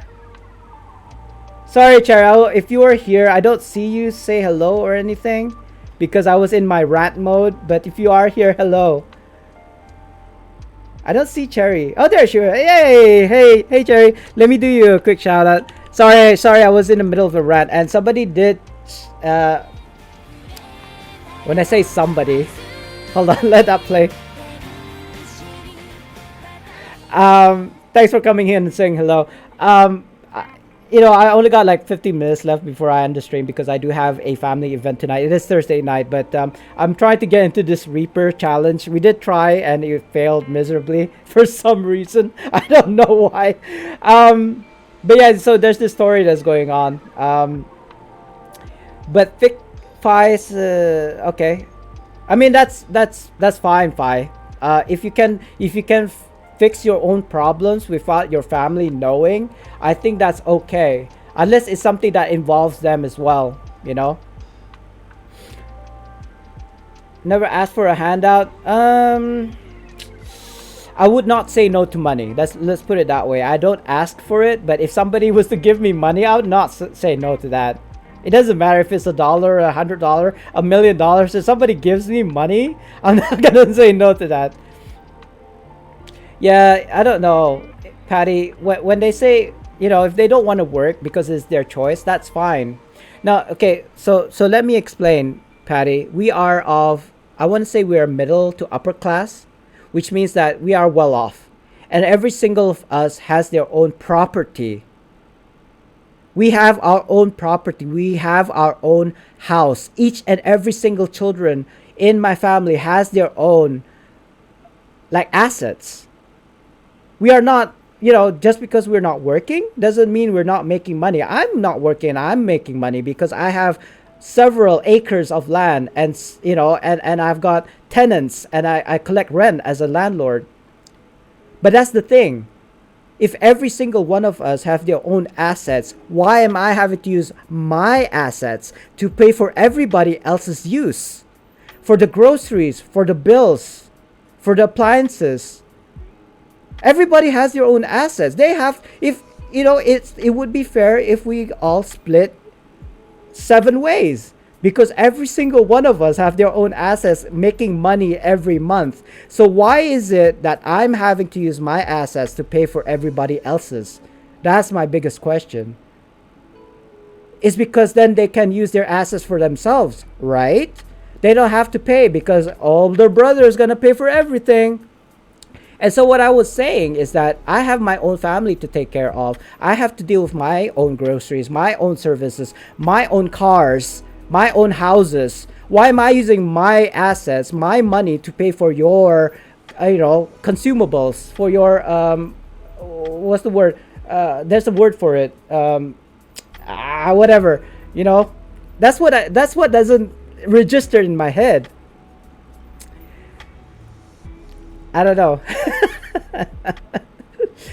Sorry, Cherry. If you are here, I don't see you say hello or anything because I was in my rant mode. But if you are here, hello. I don't see Cherry. Oh, there she is. Hey, Cherry. Let me do you a quick shout out. Sorry, I was in the middle of a rant, and somebody did. When I say somebody, hold on, let that play. Thanks for coming in and saying hello. I only got like 15 minutes left before I end the stream because I do have a family event tonight. It is Thursday night, but I'm trying to get into this Reaper challenge. We did try and it failed miserably for some reason. I don't know why. But yeah, so there's this story that's going on. But Thick Fi's okay. I mean, that's fine, Fi. If you can fix your own problems without your family knowing, I think that's okay. Unless it's something that involves them as well, you know. Never ask for a handout. I would not say no to money. Let's put it that way. I don't ask for it, but if somebody was to give me money, I would not say no to that. It doesn't matter if it's $1, $100, $1 million. If somebody gives me money, I'm not gonna say no to that. Yeah, I don't know, Patty. When they say, if they don't want to work because it's their choice, that's fine. Now, okay, so let me explain, Patty. We are I want to say we are middle to upper class, which means that we are well off, and every single of us has their own property. We have our own property. We have our own house. Each and every single children in my family has their own like assets. We are not, just because we're not working doesn't mean we're not making money. I'm not working, I'm making money because I have several acres of land, and and I've got tenants, and I collect rent as a landlord. But that's the thing. If every single one of us have their own assets, why am I having to use my assets to pay for everybody else's use? For the groceries, for the bills, for the appliances. Everybody has their own assets. They have, if it would be fair if we all split 7 ways, because every single one of us have their own assets making money every month. So why is it that I'm having to use my assets to pay for everybody else's? That's my biggest question. It's because then they can use their assets for themselves, right? They don't have to pay because older brother is going to pay for everything. And so what I was saying is that I have my own family to take care of. I have to deal with my own groceries, my own services, my own cars, my own houses. Why am I using my assets, my money to pay for your, consumables, for your, what's the word? There's a word for it. Whatever, That's what doesn't register in my head. I don't know.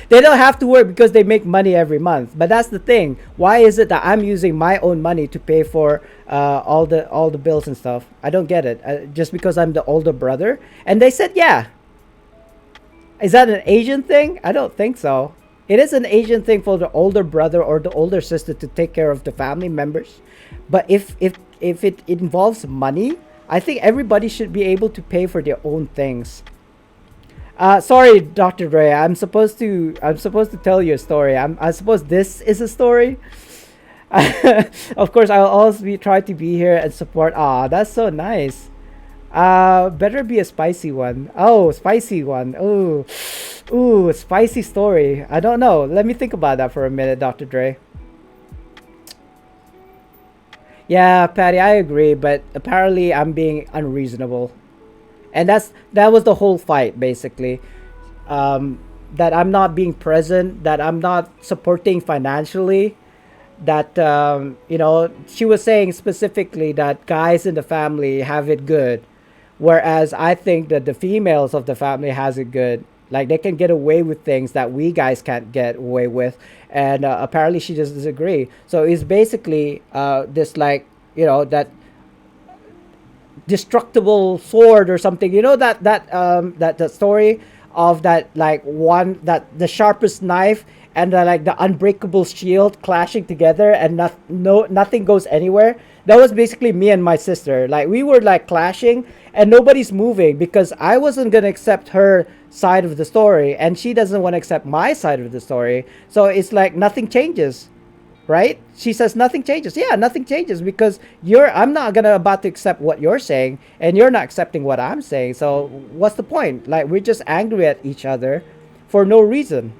They don't have to work because they make money every month. But that's the thing. Why is it that I'm using my own money to pay for all the bills and stuff? I don't get it. Just because I'm the older brother? And they said, yeah. Is that an Asian thing? I don't think so. It is an Asian thing for the older brother or the older sister to take care of the family members. But if it involves money, I think everybody should be able to pay for their own things. Sorry, Dr. Dre. I'm supposed to tell you a story. I suppose this is a story. Of course, I'll always try to be here and support. Ah, that's so nice. Better be a spicy one. Oh, spicy one. Ooh, spicy story. I don't know. Let me think about that for a minute, Dr. Dre. Yeah, Patty, I agree, but apparently I'm being unreasonable. And that was the whole fight, basically. That I'm not being present, that I'm not supporting financially, that she was saying specifically that guys in the family have it good, whereas I think that the females of the family has it good. Like they can get away with things that we guys can't get away with, and apparently she just disagree. So it's basically this that destructible sword or something, that story of that the sharpest knife and the unbreakable shield clashing together, and nothing goes anywhere. That was basically me and my sister. Like we were like clashing and nobody's moving because I wasn't gonna accept her side of the story and she doesn't want to accept my side of the story. So it's like nothing changes. Right? She says nothing changes. Yeah, nothing changes because I'm not about to accept what you're saying and you're not accepting what I'm saying. So what's the point? Like we're just angry at each other for no reason.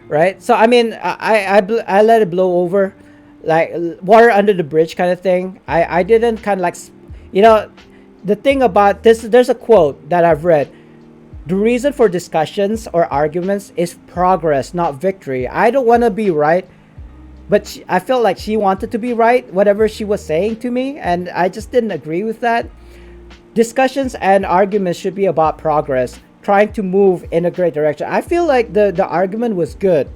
Right? So I mean, I let it blow over, like water under the bridge kind of thing. I didn't kind of the thing about this, there's a quote that I've read. The reason for discussions or arguments is progress, not victory. I don't want to be right. But I felt like she wanted to be right, whatever she was saying to me, and I just didn't agree with that. Discussions and arguments should be about progress, trying to move in a great direction. I feel like the argument was good.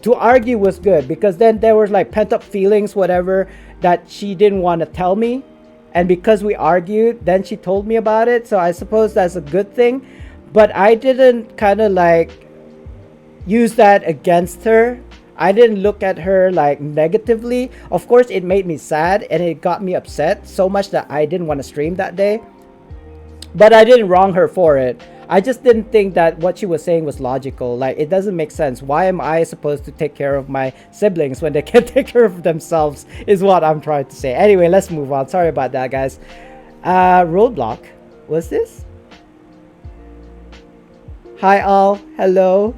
To argue was good because then there was like pent up feelings, whatever, that she didn't want to tell me. And because we argued, then she told me about it. So I suppose that's a good thing. But I didn't kind of like use that against her. I didn't look at her like negatively. Of course, it made me sad and it got me upset so much that I didn't want to stream that day. But I didn't wrong her for it. I just didn't think that what she was saying was logical. Like, it doesn't make sense. Why am I supposed to take care of my siblings when they can take care of themselves, is what I'm trying to say. Anyway, let's move on. Sorry about that, guys. Roadblock. What's this? Hi, all. Hello.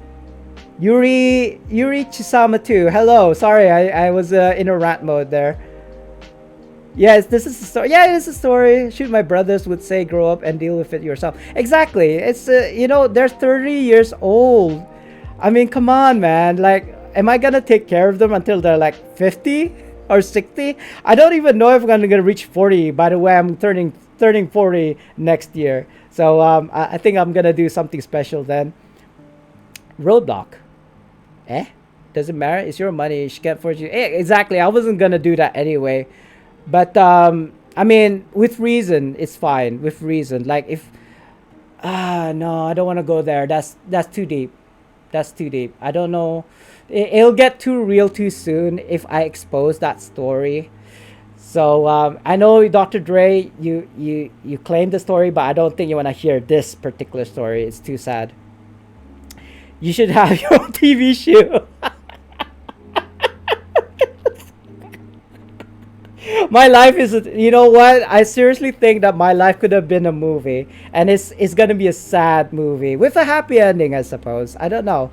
Yuri Chisama too. Hello. Sorry, I was in a rant mode there. Yes, this is a story. Yeah, it is a story. Shoot, my brothers would say, grow up and deal with it yourself. Exactly. It's they're 30 years old. I mean, come on, man. Like, am I gonna take care of them until they're like 50 or 60? I don't even know if I'm gonna reach 40. By the way, I'm turning 40 next year. So I think I'm gonna do something special then. Roadblock. Eh? Doesn't matter. It's your money. You should get fortune. Exactly. I wasn't gonna do that anyway. But I mean, with reason, it's fine. With reason, like if no, I don't want to go there. That's too deep. That's too deep. I don't know. It'll get too real too soon if I expose that story. So I know Dr. Dre, you claim the story, but I don't think you want to hear this particular story. It's too sad. You should have your own TV show. My life is, you know what? I seriously think that my life could have been a movie, and it's gonna be a sad movie with a happy ending, I suppose. I don't know,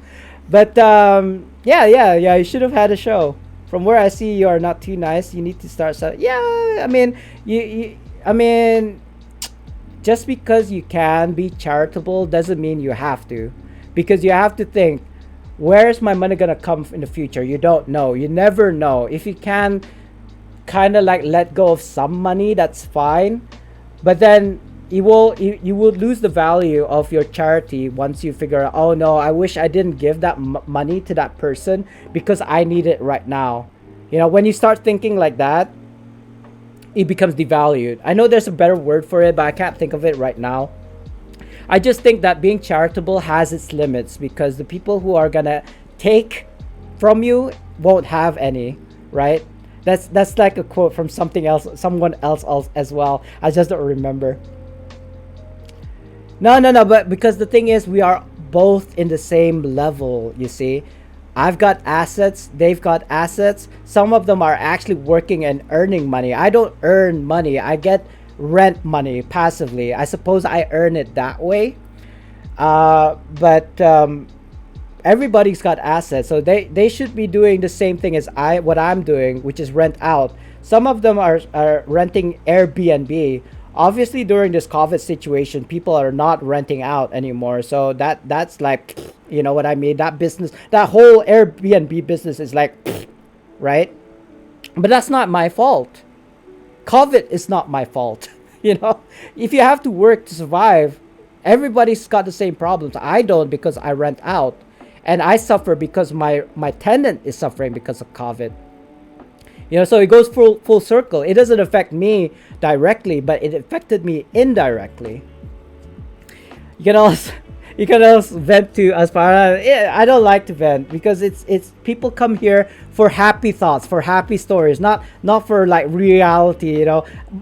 but yeah. You should have had a show. From where I see, you are not too nice. You need to start. Yeah, I mean, I mean, just because you can be charitable doesn't mean you have to, because you have to think, where's my money gonna come in the future? You don't know. You never know. If you can kind of like let go of some money, that's fine, but then you will lose the value of your charity once you figure out, oh no, I wish I didn't give that money to that person because I need it right now. When you start thinking like that, it becomes devalued. I know there's a better word for it, but I can't think of it right now. I just think that being charitable has its limits, because the people who are gonna take from you won't have any, right? That's like a quote from someone else as well. I just don't remember. No, but because the thing is, we are both in the same level, you see. I've got assets, they've got assets. Some of them are actually working and earning money. I don't earn money. I get rent money passively. I suppose I earn it that way. But everybody's got assets, so they should be doing the same thing as what I'm doing, which is rent out. Some of them are renting Airbnb. Obviously, during this COVID situation, people are not renting out anymore, so that's like, you know what I mean, that business, that whole Airbnb business is like, right? But that's not my fault. COVID is not my fault. If you have to work to survive, everybody's got the same problems. I don't, because I rent out. And I suffer because my tenant is suffering because of COVID. So it goes full circle. It doesn't affect me directly, but it affected me indirectly. You can also vent to Aspara. I don't like to vent, because it's people come here for happy thoughts, for happy stories, not for like reality.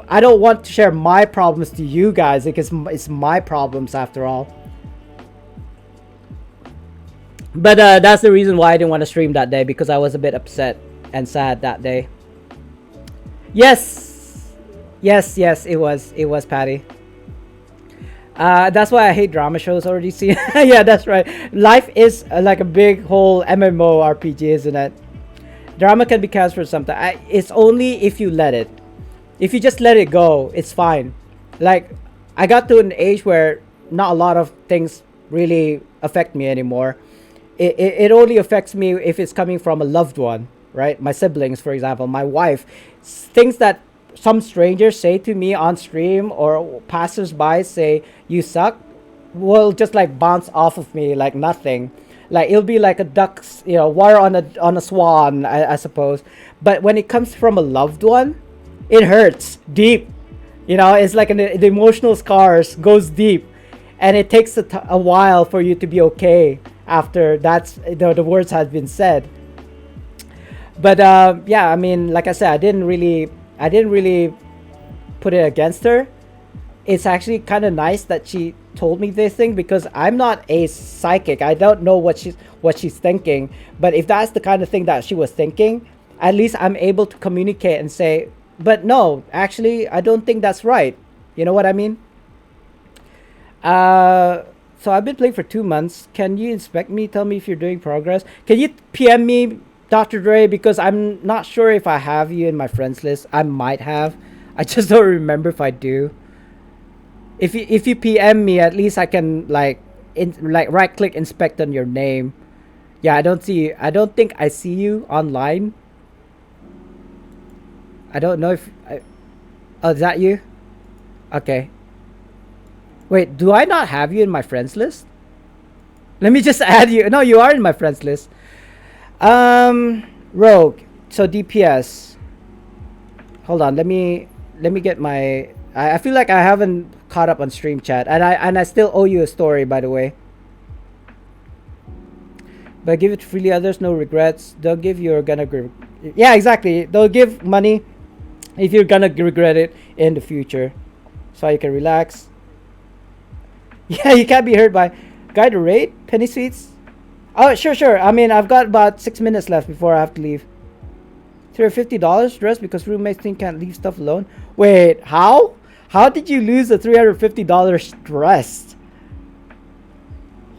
I don't want to share my problems to you guys, because it's my problems after all. But that's the reason why I didn't want to stream that day, because I was a bit upset and sad that day. Yes, it was Patty. That's why I hate drama shows already seen. Yeah, that's right. Life is like a big whole MMO RPG, isn't it? Drama can be canceled sometimes. It's only if you let it. If you just let it go, it's fine. Like, I got to an age where not a lot of things really affect me anymore. It only affects me if it's coming from a loved one, right? My siblings, for example, my wife. Things that some strangers say to me on stream, or passersby say you suck, will just like bounce off of me like nothing. Like, it'll be like a duck's, water on a swan, I suppose. But when it comes from a loved one, it hurts deep. It's like the emotional scars goes deep, and it takes a while for you to be okay after the words have been said. But yeah, I mean, like I said, I didn't really put it against her. It's actually kind of nice that she told me this thing, because I'm not a psychic. I don't know what she's thinking. But if that's the kind of thing that she was thinking, at least I'm able to communicate and say, but no, actually, I don't think that's right. You know what I mean? So I've been playing for 2 months. Can you inspect me? Tell me if you're doing progress. Can you PM me, Dr. Dre? Because I'm not sure if I have you in my friends list. I might have. I just don't remember if I do. If you PM me, at least I can like right click inspect on your name. Yeah, I don't see you. I don't think I see you online. I don't know if oh, is that you? Okay. Wait, do I not have you in my friends list? Let me just add you. No, you are in my friends list. Rogue. So DPS. Hold on. Let me get my. I feel like I haven't caught up on stream chat, and I still owe you a story, by the way. But give it freely, others no regrets. They'll give you're gonna. Yeah, exactly. They'll give money if you're gonna regret it in the future, so you can relax. Yeah, you can't be hurt by guide to rate penny sweets. Oh, sure. I mean, I've got about 6 minutes left before I have to leave. $350 dress because roommates think can't leave stuff alone. Wait, how? How did you lose a $350 dress?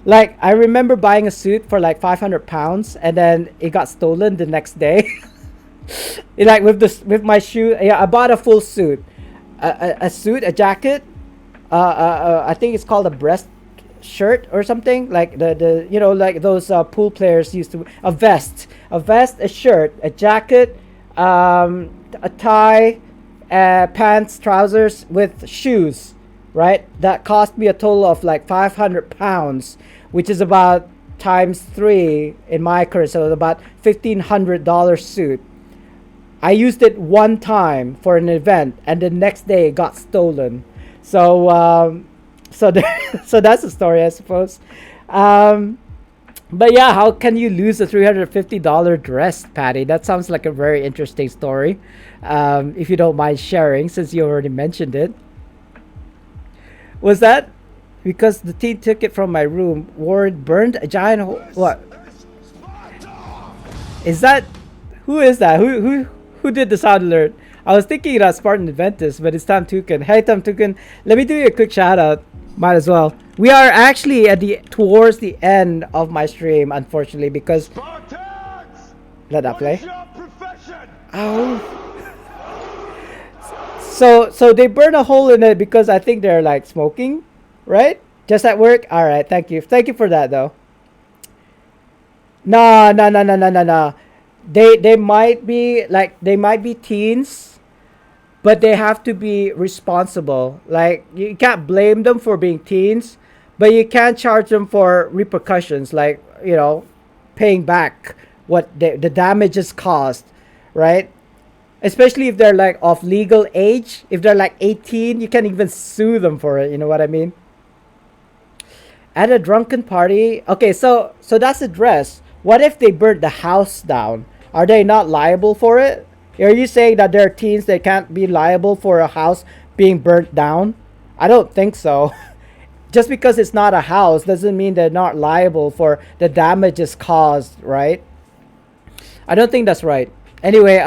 Like, I remember buying a suit for like 500 pounds and then it got stolen the next day. Like with my shoe, yeah, I bought a full suit, a suit, a jacket. I think it's called a breast shirt or something, like the like those pool players used to. A vest, a shirt, a jacket, a tie, pants, trousers with shoes, right? That cost me a total of like 500 pounds, which is about times 3 in my currency, so about $1,500 suit. I used it one time for an event, and the next day it got stolen. So, so that's the story, I suppose. But yeah, how can you lose a $350 dress, Patty? That sounds like a very interesting story. If you don't mind sharing, since you already mentioned it. Was that because the teen took it from my room? Ward burned a giant hole. What? Is that? Who is that? Who did the sound alert? I was thinking about Spartan Adventist, but it's Tam Tukan. Hey Tam Tukan, let me do you a quick shout out. Might as well. We are actually towards the end of my stream, unfortunately, because Spartans! let that play. What is your profession? Oh. So they burn a hole in it because I think they're like smoking, right? Just at work. All right, thank you for that though. No. They might be teens, but they have to be responsible. Like, you can't blame them for being teens, but you can't charge them for repercussions, like, paying back what the damages caused, right? Especially if they're like of legal age. If they're like 18, you can't even sue them for it. You know what I mean? At a drunken party. Okay, so that's a dress. What if they burnt the house down? Are they not liable for it? Are you saying that there are teens that can't be liable for a house being burnt down? I don't think so. Just because it's not a house doesn't mean they're not liable for the damages caused, right? I don't think that's right. Anyway,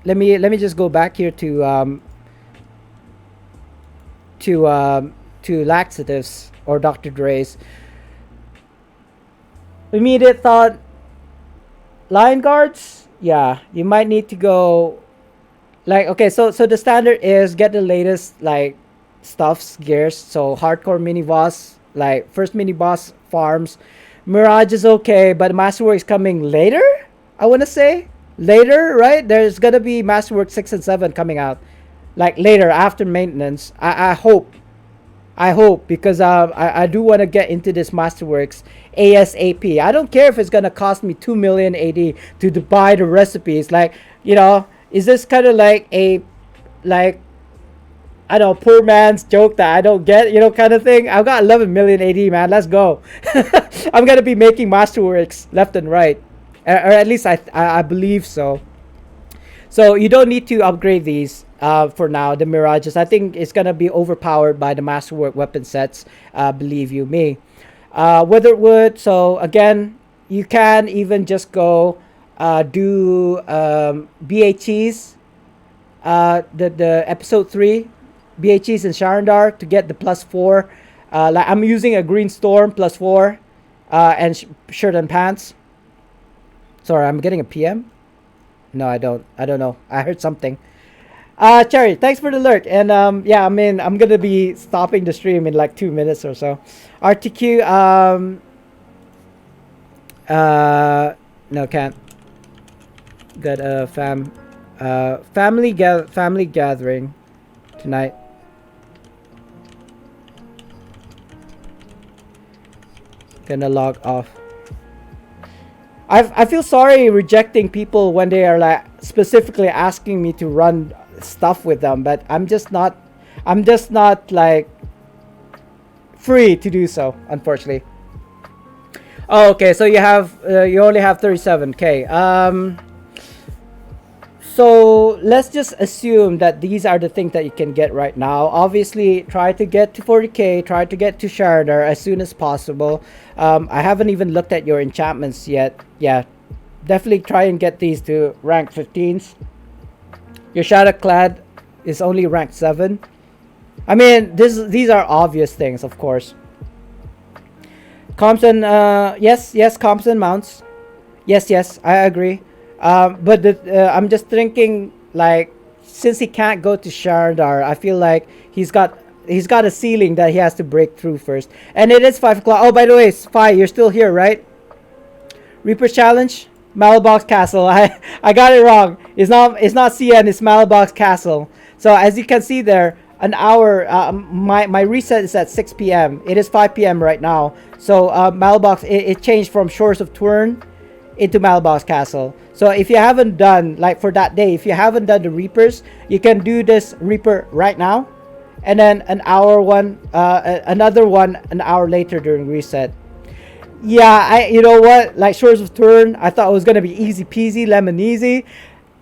let me just go back here to laxatives or Dr. Dre's. Immediate thought, lion guards? Yeah, you might need to go, like, okay, so the standard is get the latest, like, stuffs, gears. So hardcore mini boss, like first mini boss farms. Mirage is okay, but Masterwork is coming later, I want to say. Later, right? There's gonna be Masterwork 6 and 7 coming out, like, later, after maintenance. I hope, because I do want to get into this Masterworks ASAP. I don't care if it's gonna cost me 2 million AD to buy the recipes. Like, is this kind of like a, like, I don't know, poor man's joke that I don't get, kind of thing? I've got 11 million AD, man. Let's go. I'm gonna be making Masterworks left and right, or at least I believe so. So you don't need to upgrade these for now, the Mirages. I think it's gonna be overpowered by the Masterwork weapon sets, believe you me. Weatherwood, so again, you can even just go do BHEs, the episode 3 BHEs in Sharandar to get the +4 Like I'm using a green storm +4, and shirt and pants. Sorry, I'm getting a PM. No, I don't. I don't know. I heard something. Cherry, thanks for the alert. And yeah, I mean, I'm gonna be stopping the stream in like 2 minutes or so. RTQ, no, can't. Got a family gathering tonight. Gonna log off. I feel sorry rejecting people when they are like specifically asking me to run stuff with them, but I'm just not like free to do so, unfortunately. Oh, okay, so you only have 37k. So let's just assume that these are the things that you can get right now. Obviously, try to get to 40k, try to get to Sharadar as soon as possible. I haven't even looked at your enchantments yet. Yeah, definitely try and get these to rank 15s. Your Shadow Clad is only rank 7. I mean, these are obvious things, of course. Compson, yes, Compson mounts. Yes, I agree. But I'm just thinking, like, since he can't go to Sharadar, I feel like he's got a ceiling that he has to break through first. And it is 5 o'clock. Oh, by the way, Spy, you're still here, right? Reaper Challenge, Malabox Castle. I got it wrong. It's not CN, it's Malabox Castle. So as you can see there, an hour. My reset is at 6 p.m. It is 5 p.m. right now. So Malabox, it changed from Shores of Turin into Malabox Castle. So if you haven't done, like for that day, if you haven't done the Reapers, you can do this Reaper right now, and then another one an hour later during reset. Yeah, you know what? Like Shores of Turin, I thought it was gonna be easy peasy, lemon easy.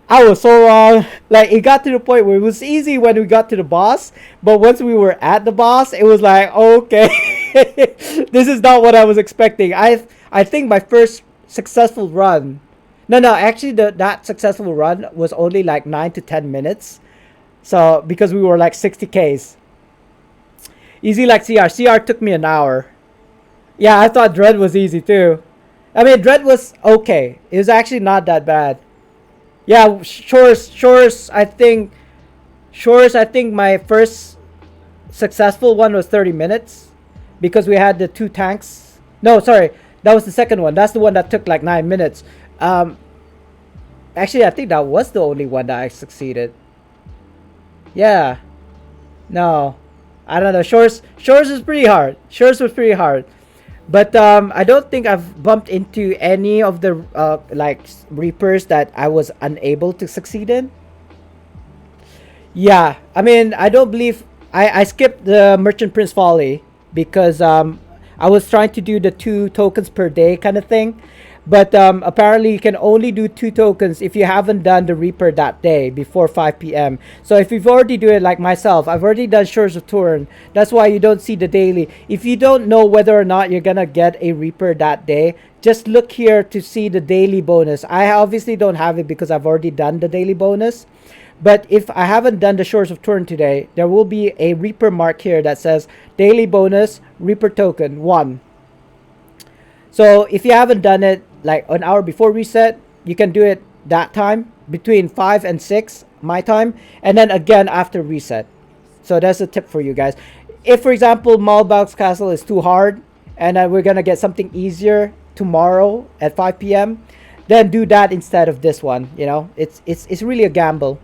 I was so wrong. Like it got to the point where it was easy when we got to the boss, but once we were at the boss, it was like, okay, this is not what I was expecting. I think my first successful run. No, actually that successful run was only like 9 to 10 minutes. So because we were like 60Ks. Easy like CR. CR took me an hour. Yeah, I thought Dread was easy too. I mean, Dread was okay. It was actually not that bad. Yeah, Shores, I think my first successful one was 30 minutes because we had the 2 tanks. No, sorry. That was the second one. That's the one that took like 9 minutes. Actually, I think that was the only one that I succeeded. Yeah. No. I don't know. Shores was pretty hard. Shores was pretty hard. But I don't think I've bumped into any of the like Reapers that I was unable to succeed in. Yeah. I mean, I don't believe I skipped the Merchant Prince Folly because I was trying to do the 2 tokens per day kind of thing. But apparently you can only do 2 tokens if you haven't done the Reaper that day before 5 p.m. So if you've already do it like myself, I've already done Shores of Turin. That's why you don't see the daily. If you don't know whether or not you're going to get a Reaper that day, just look here to see the daily bonus. I obviously don't have it because I've already done the daily bonus. But if I haven't done the Shores of Turin today, there will be a Reaper mark here that says daily bonus, Reaper token 1. So if you haven't done it like an hour before reset, you can do it that time between 5 and 6 my time, and then again after reset. So that's a tip for you guys. If for example Malabox Castle is too hard and we're gonna get something easier tomorrow at 5 p.m., then do that instead of this one. You know, it's really a gamble.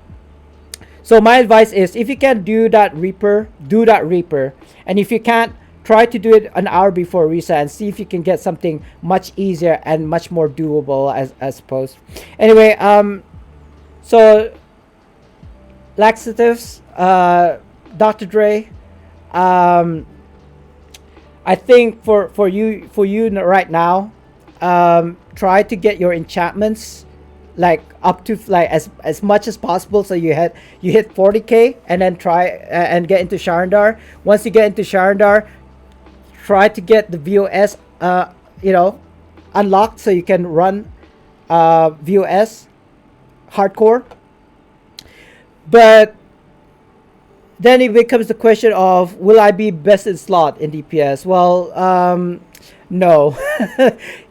So my advice is, if you can do that Reaper, do that Reaper, and if you can't, try to do it an hour before reset and see if you can get something much easier and much more doable, as opposed. Anyway, so laxatives, Dr. Dre, I think for you right now, try to get your enchantments like up to like as much as possible, so you hit 40k, and then try and get into Sharadar. Once you get into Sharadar, try to get the VOS unlocked so you can run VOS hardcore. But then it becomes the question of, will I be best in slot in DPS? Well, no.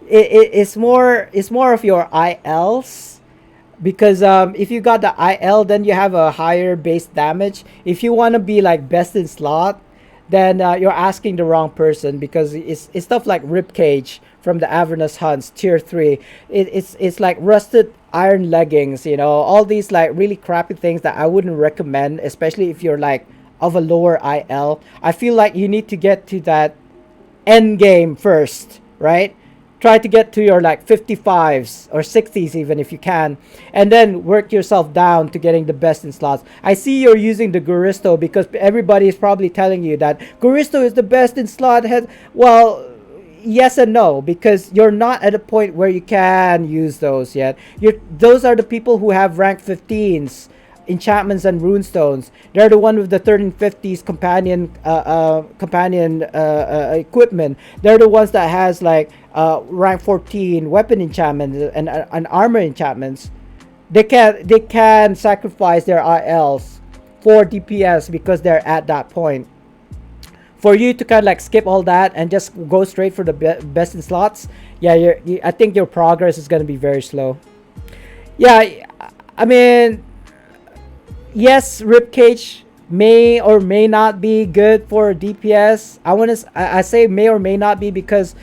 It's more of your ILs, because if you got the IL, then you have a higher base damage. If you want to be like best in slot, then you're asking the wrong person, because it's stuff like ribcage from the Avernus Hunts tier 3. It's like rusted iron leggings, all these like really crappy things that I wouldn't recommend, especially if you're like of a lower IL. I feel like you need to get to that end game first, right? Try to get to your like 55s or 60s even if you can, and then work yourself down to getting the best in slots. I see you're using the Guristo because everybody is probably telling you that Guristo is the best in slot. Well, yes and no, because you're not at a point where you can use those yet. Those are the people who have rank 15s, enchantments and runestones. They're the one with the 1350s companion equipment. They're the ones that has like rank 14 weapon enchantments and armor enchantments. They can sacrifice their ILs for DPS because they're at that point. For you to kind of like skip all that and just go straight for the best in slots, yeah, I think your progress is going to be very slow. Yeah, I mean, yes, ribcage may or may not be good for DPS. I say may or may not be because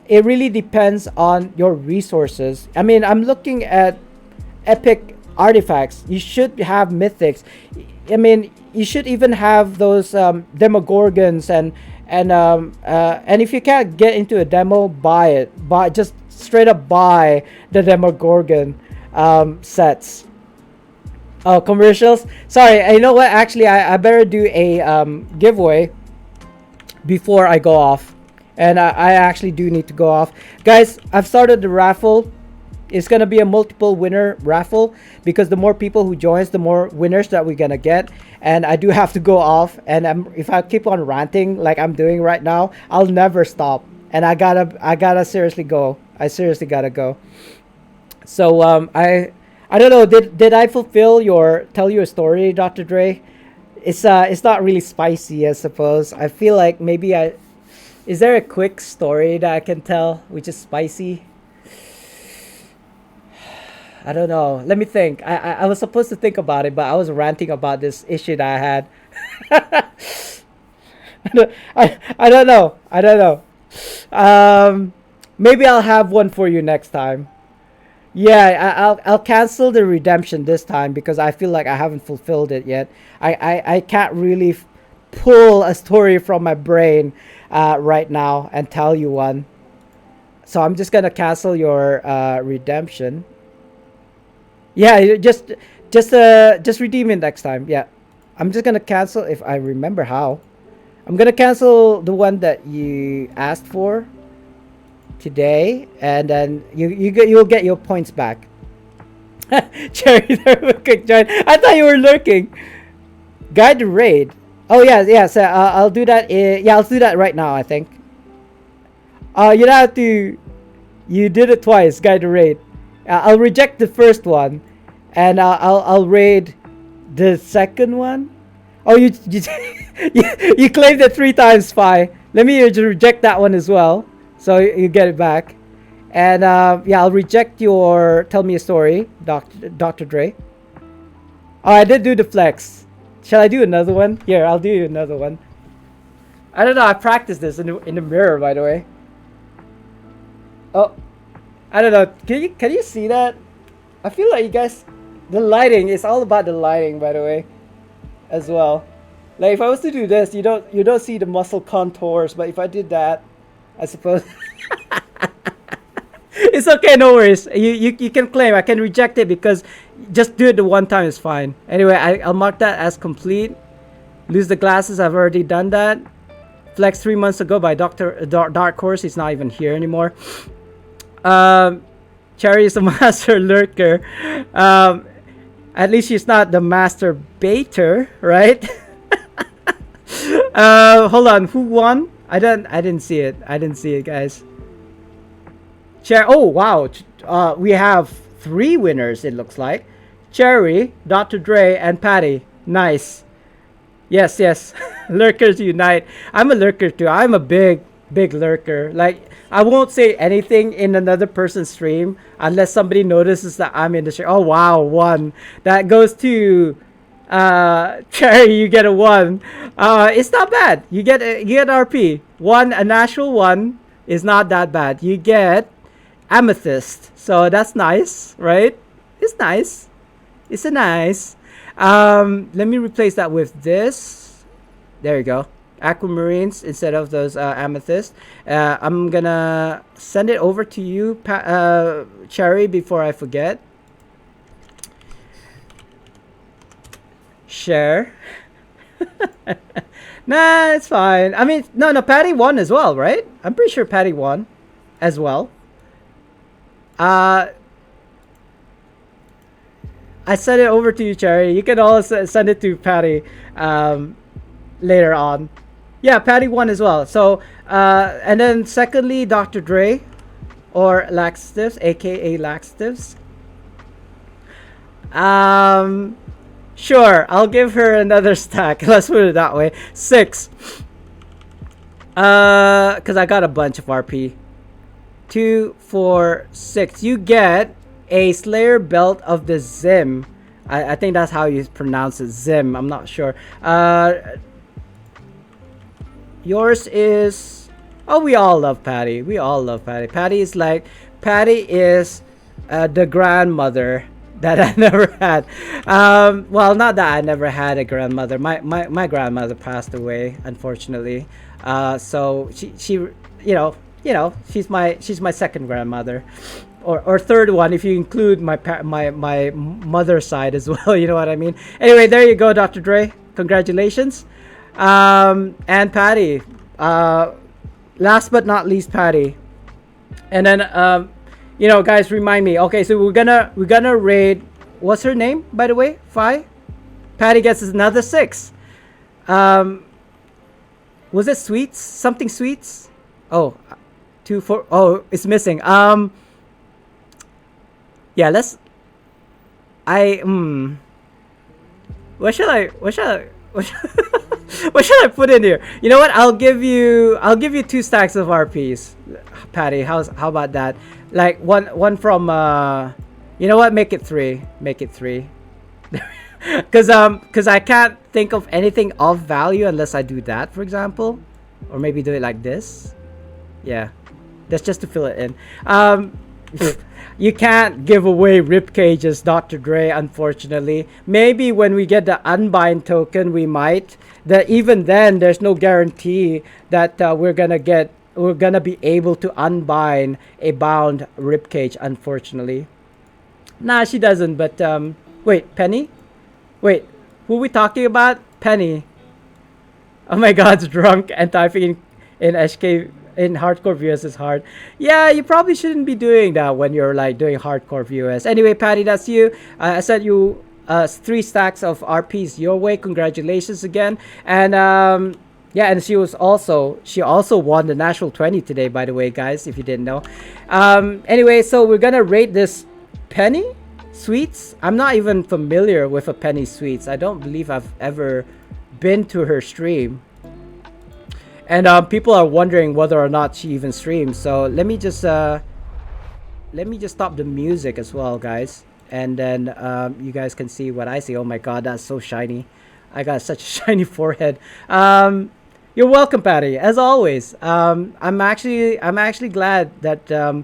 it really depends on your resources. I mean, I'm looking at epic artifacts. You should have mythics. I mean, you should even have those demogorgons and if you can't get into a demo, buy it. Just straight up buy the demogorgon sets. Oh, commercials. Sorry, you know what? Actually, I better do a giveaway before I go off, and I actually do need to go off, guys. I've started the raffle. It's gonna be a multiple winner raffle because the more people who joins, the more winners that we're gonna get. And I do have to go off, and if I keep on ranting like I'm doing right now, I'll never stop. And I gotta seriously go. I seriously gotta go. So I don't know. Did I tell you a story, Dr. Dre? It's not really spicy, I suppose. I feel like maybe is there a quick story that I can tell which is spicy? I don't know. Let me think. I was supposed to think about it, but I was ranting about this issue that I had. I don't know. Maybe I'll have one for you next time. Yeah, I'll cancel the redemption this time because I feel like I haven't fulfilled it yet. I can't really pull a story from my brain right now and tell you one. So I'm just gonna cancel your redemption. Yeah, just redeem it next time. Yeah, I'm just gonna cancel if I remember how. I'm gonna cancel the one that you asked for today, and then you'll get your points back. Cherry, there we quick join. I thought you were lurking. Guide the raid. Oh yeah. So I'll do that. I'll do that right now. I think. You don't have to. You did it twice. Guide the raid. I'll reject the first one, and I'll raid the second one. Oh, you you claimed it 3 times, Spy. Let me just reject that one as well, so you get it back. And I'll reject your tell me a story, Dr. Dre. Oh, I did do the flex. Shall I do another one? Here, I'll do another one. I don't know. I practiced this in the mirror, by the way. Oh. I don't know. Can you see that? I feel like you guys, the lighting is all about the lighting, by the way, as well. Like if I was to do this, you don't see the muscle contours, but if I did that, I suppose it's okay. No worries. You can claim. I can reject it because just do it the one time is fine. Anyway, I'll mark that as complete. Lose the glasses. I've already done that. Flex 3 months ago by Dark Horse. He's not even here anymore. Cherry is a master lurker. At least she's not the master baiter, right? Hold on, who won? I didn't see it. Guys. Oh wow. We have 3 winners. It looks like Cherry, Dr. Dre, and Patty. Nice. Yes, yes. Lurkers unite. I'm a lurker too. I'm a big lurker. Like I won't say anything in another person's stream unless somebody notices that I'm in the stream. Oh wow, one. That goes to Cherry, you get a one. It's not bad. You get RP. One, a natural one is not that bad. You get amethyst. So that's nice, right? It's nice. It's a nice. Let me replace that with this. There you go. Aquamarines instead of those amethyst. I'm gonna send it over to you, Cherry, before I forget. Share. Nah, it's fine. I mean, no, Patty won as well, right? I'm pretty sure Patty won as well. Uh, I sent it over to you, Cherry. You can also send it to Patty later on. Yeah, Patty won as well. So, and then secondly, Dr. Dre or laxatives, aka laxatives. Sure, I'll give her another stack. Let's put it that way. 6. Cause I got a bunch of RP. 2, 4, 6. You get a Slayer belt of the Zim. I think that's how you pronounce it. Zim. I'm not sure. Yours is. Oh, we all love Patty. We all love Patty. Patty is the grandmother that I never had. Well, not that I never had a grandmother. My grandmother passed away, unfortunately. So she she's my second grandmother, or third one if you include my mother's side as well. You know what I mean? Anyway, there you go, Dr. Dre. Congratulations. And Patty. Last but not least, Patty. And then guys, remind me. Okay, so we're gonna raid. What's her name, by the way? Fi. Patty gets another 6. Was it sweets? Something sweets? Oh, 2, 4. Oh, it's missing. Yeah. Let's. What should I? What should I put in here? You know what? I'll give you 2 stacks of RPs, Patty. How about that? Like one from you know what? Make it 3. Make it 3. Cause I can't think of anything of value unless I do that, for example, or maybe do it like this. Yeah, that's just to fill it in. You can't give away rib cages, Dr. Dre, unfortunately. Maybe when we get the unbind token, we might. Even then, there's no guarantee that we're gonna be able to unbind a bound rib cage, unfortunately. Nah, she doesn't. But wait, Penny. Wait, who are we talking about? Penny. Oh my God, it's drunk and typing in HK. In hardcore VS is hard. Yeah, you probably shouldn't be doing that when you're like doing hardcore VS. Anyway, Patty, that's you. I sent you 3 stacks of RPs your way. Congratulations again. And yeah, and she also won the National 20 today, by the way, guys, if you didn't know. Anyway, so we're gonna rate this Penny Sweets. I'm not even familiar with a Penny Sweets. I don't believe I've ever been to her stream. And people are wondering whether or not she even streams. So let me just stop the music as well, guys. And then you guys can see what I see. Oh my God, that's so shiny. I got such a shiny forehead. You're welcome, Patty, as always. I'm actually glad that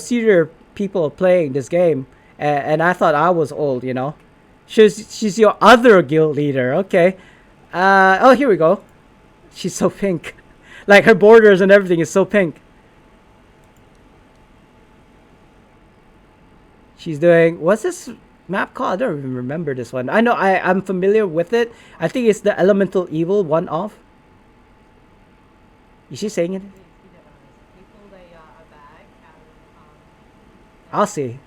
senior people are playing this game. And I thought I was old. She's your other guild leader. Okay. Oh, here we go. She's so pink. Like her borders and everything is so pink. She's doing, what's this map called? I don't even remember this one. I know I'm familiar with it. I think it's the Elemental Evil one off. Is she saying it? I'll see.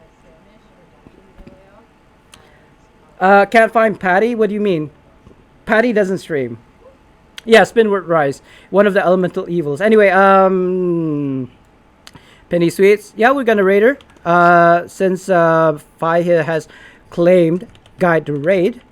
Can't find Patty? What do you mean? Patty doesn't stream. Yeah, Spinward Rise, one of the elemental evils. Anyway, Penny Sweets. Yeah, we're gonna raid her. Since Fi here has claimed Guide to Raid.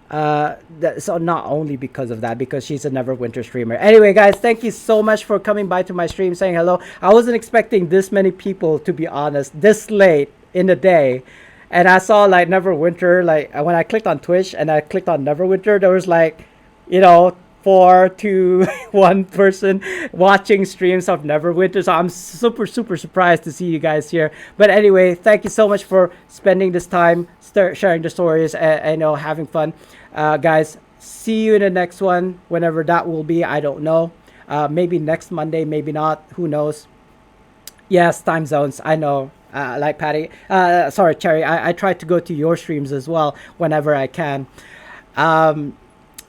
So not only because of that, because she's a Neverwinter streamer. Anyway, guys, thank you so much for coming by to my stream, saying hello. I wasn't expecting this many people, to be honest, this late in the day. And I saw like Neverwinter, like when I clicked on Twitch and I clicked on Neverwinter, there was like, you know, 4 to 1 person watching streams of Neverwinter. So I'm super, super surprised to see you guys here. But anyway, thank you so much for spending this time, sharing the stories, and you know, having fun. Guys, see you in the next one, whenever that will be. I don't know. Maybe next Monday, maybe not. Who knows? Yes, time zones. I know. Like Patty, sorry, Cherry. I try to go to your streams as well whenever I can.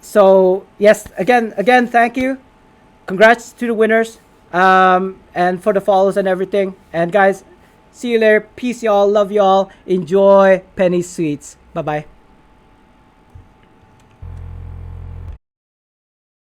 So yes, again, thank you. Congrats to the winners, and for the follows and everything. And guys, see you later. Peace, y'all. Love y'all. Enjoy Penny Sweets. Bye bye.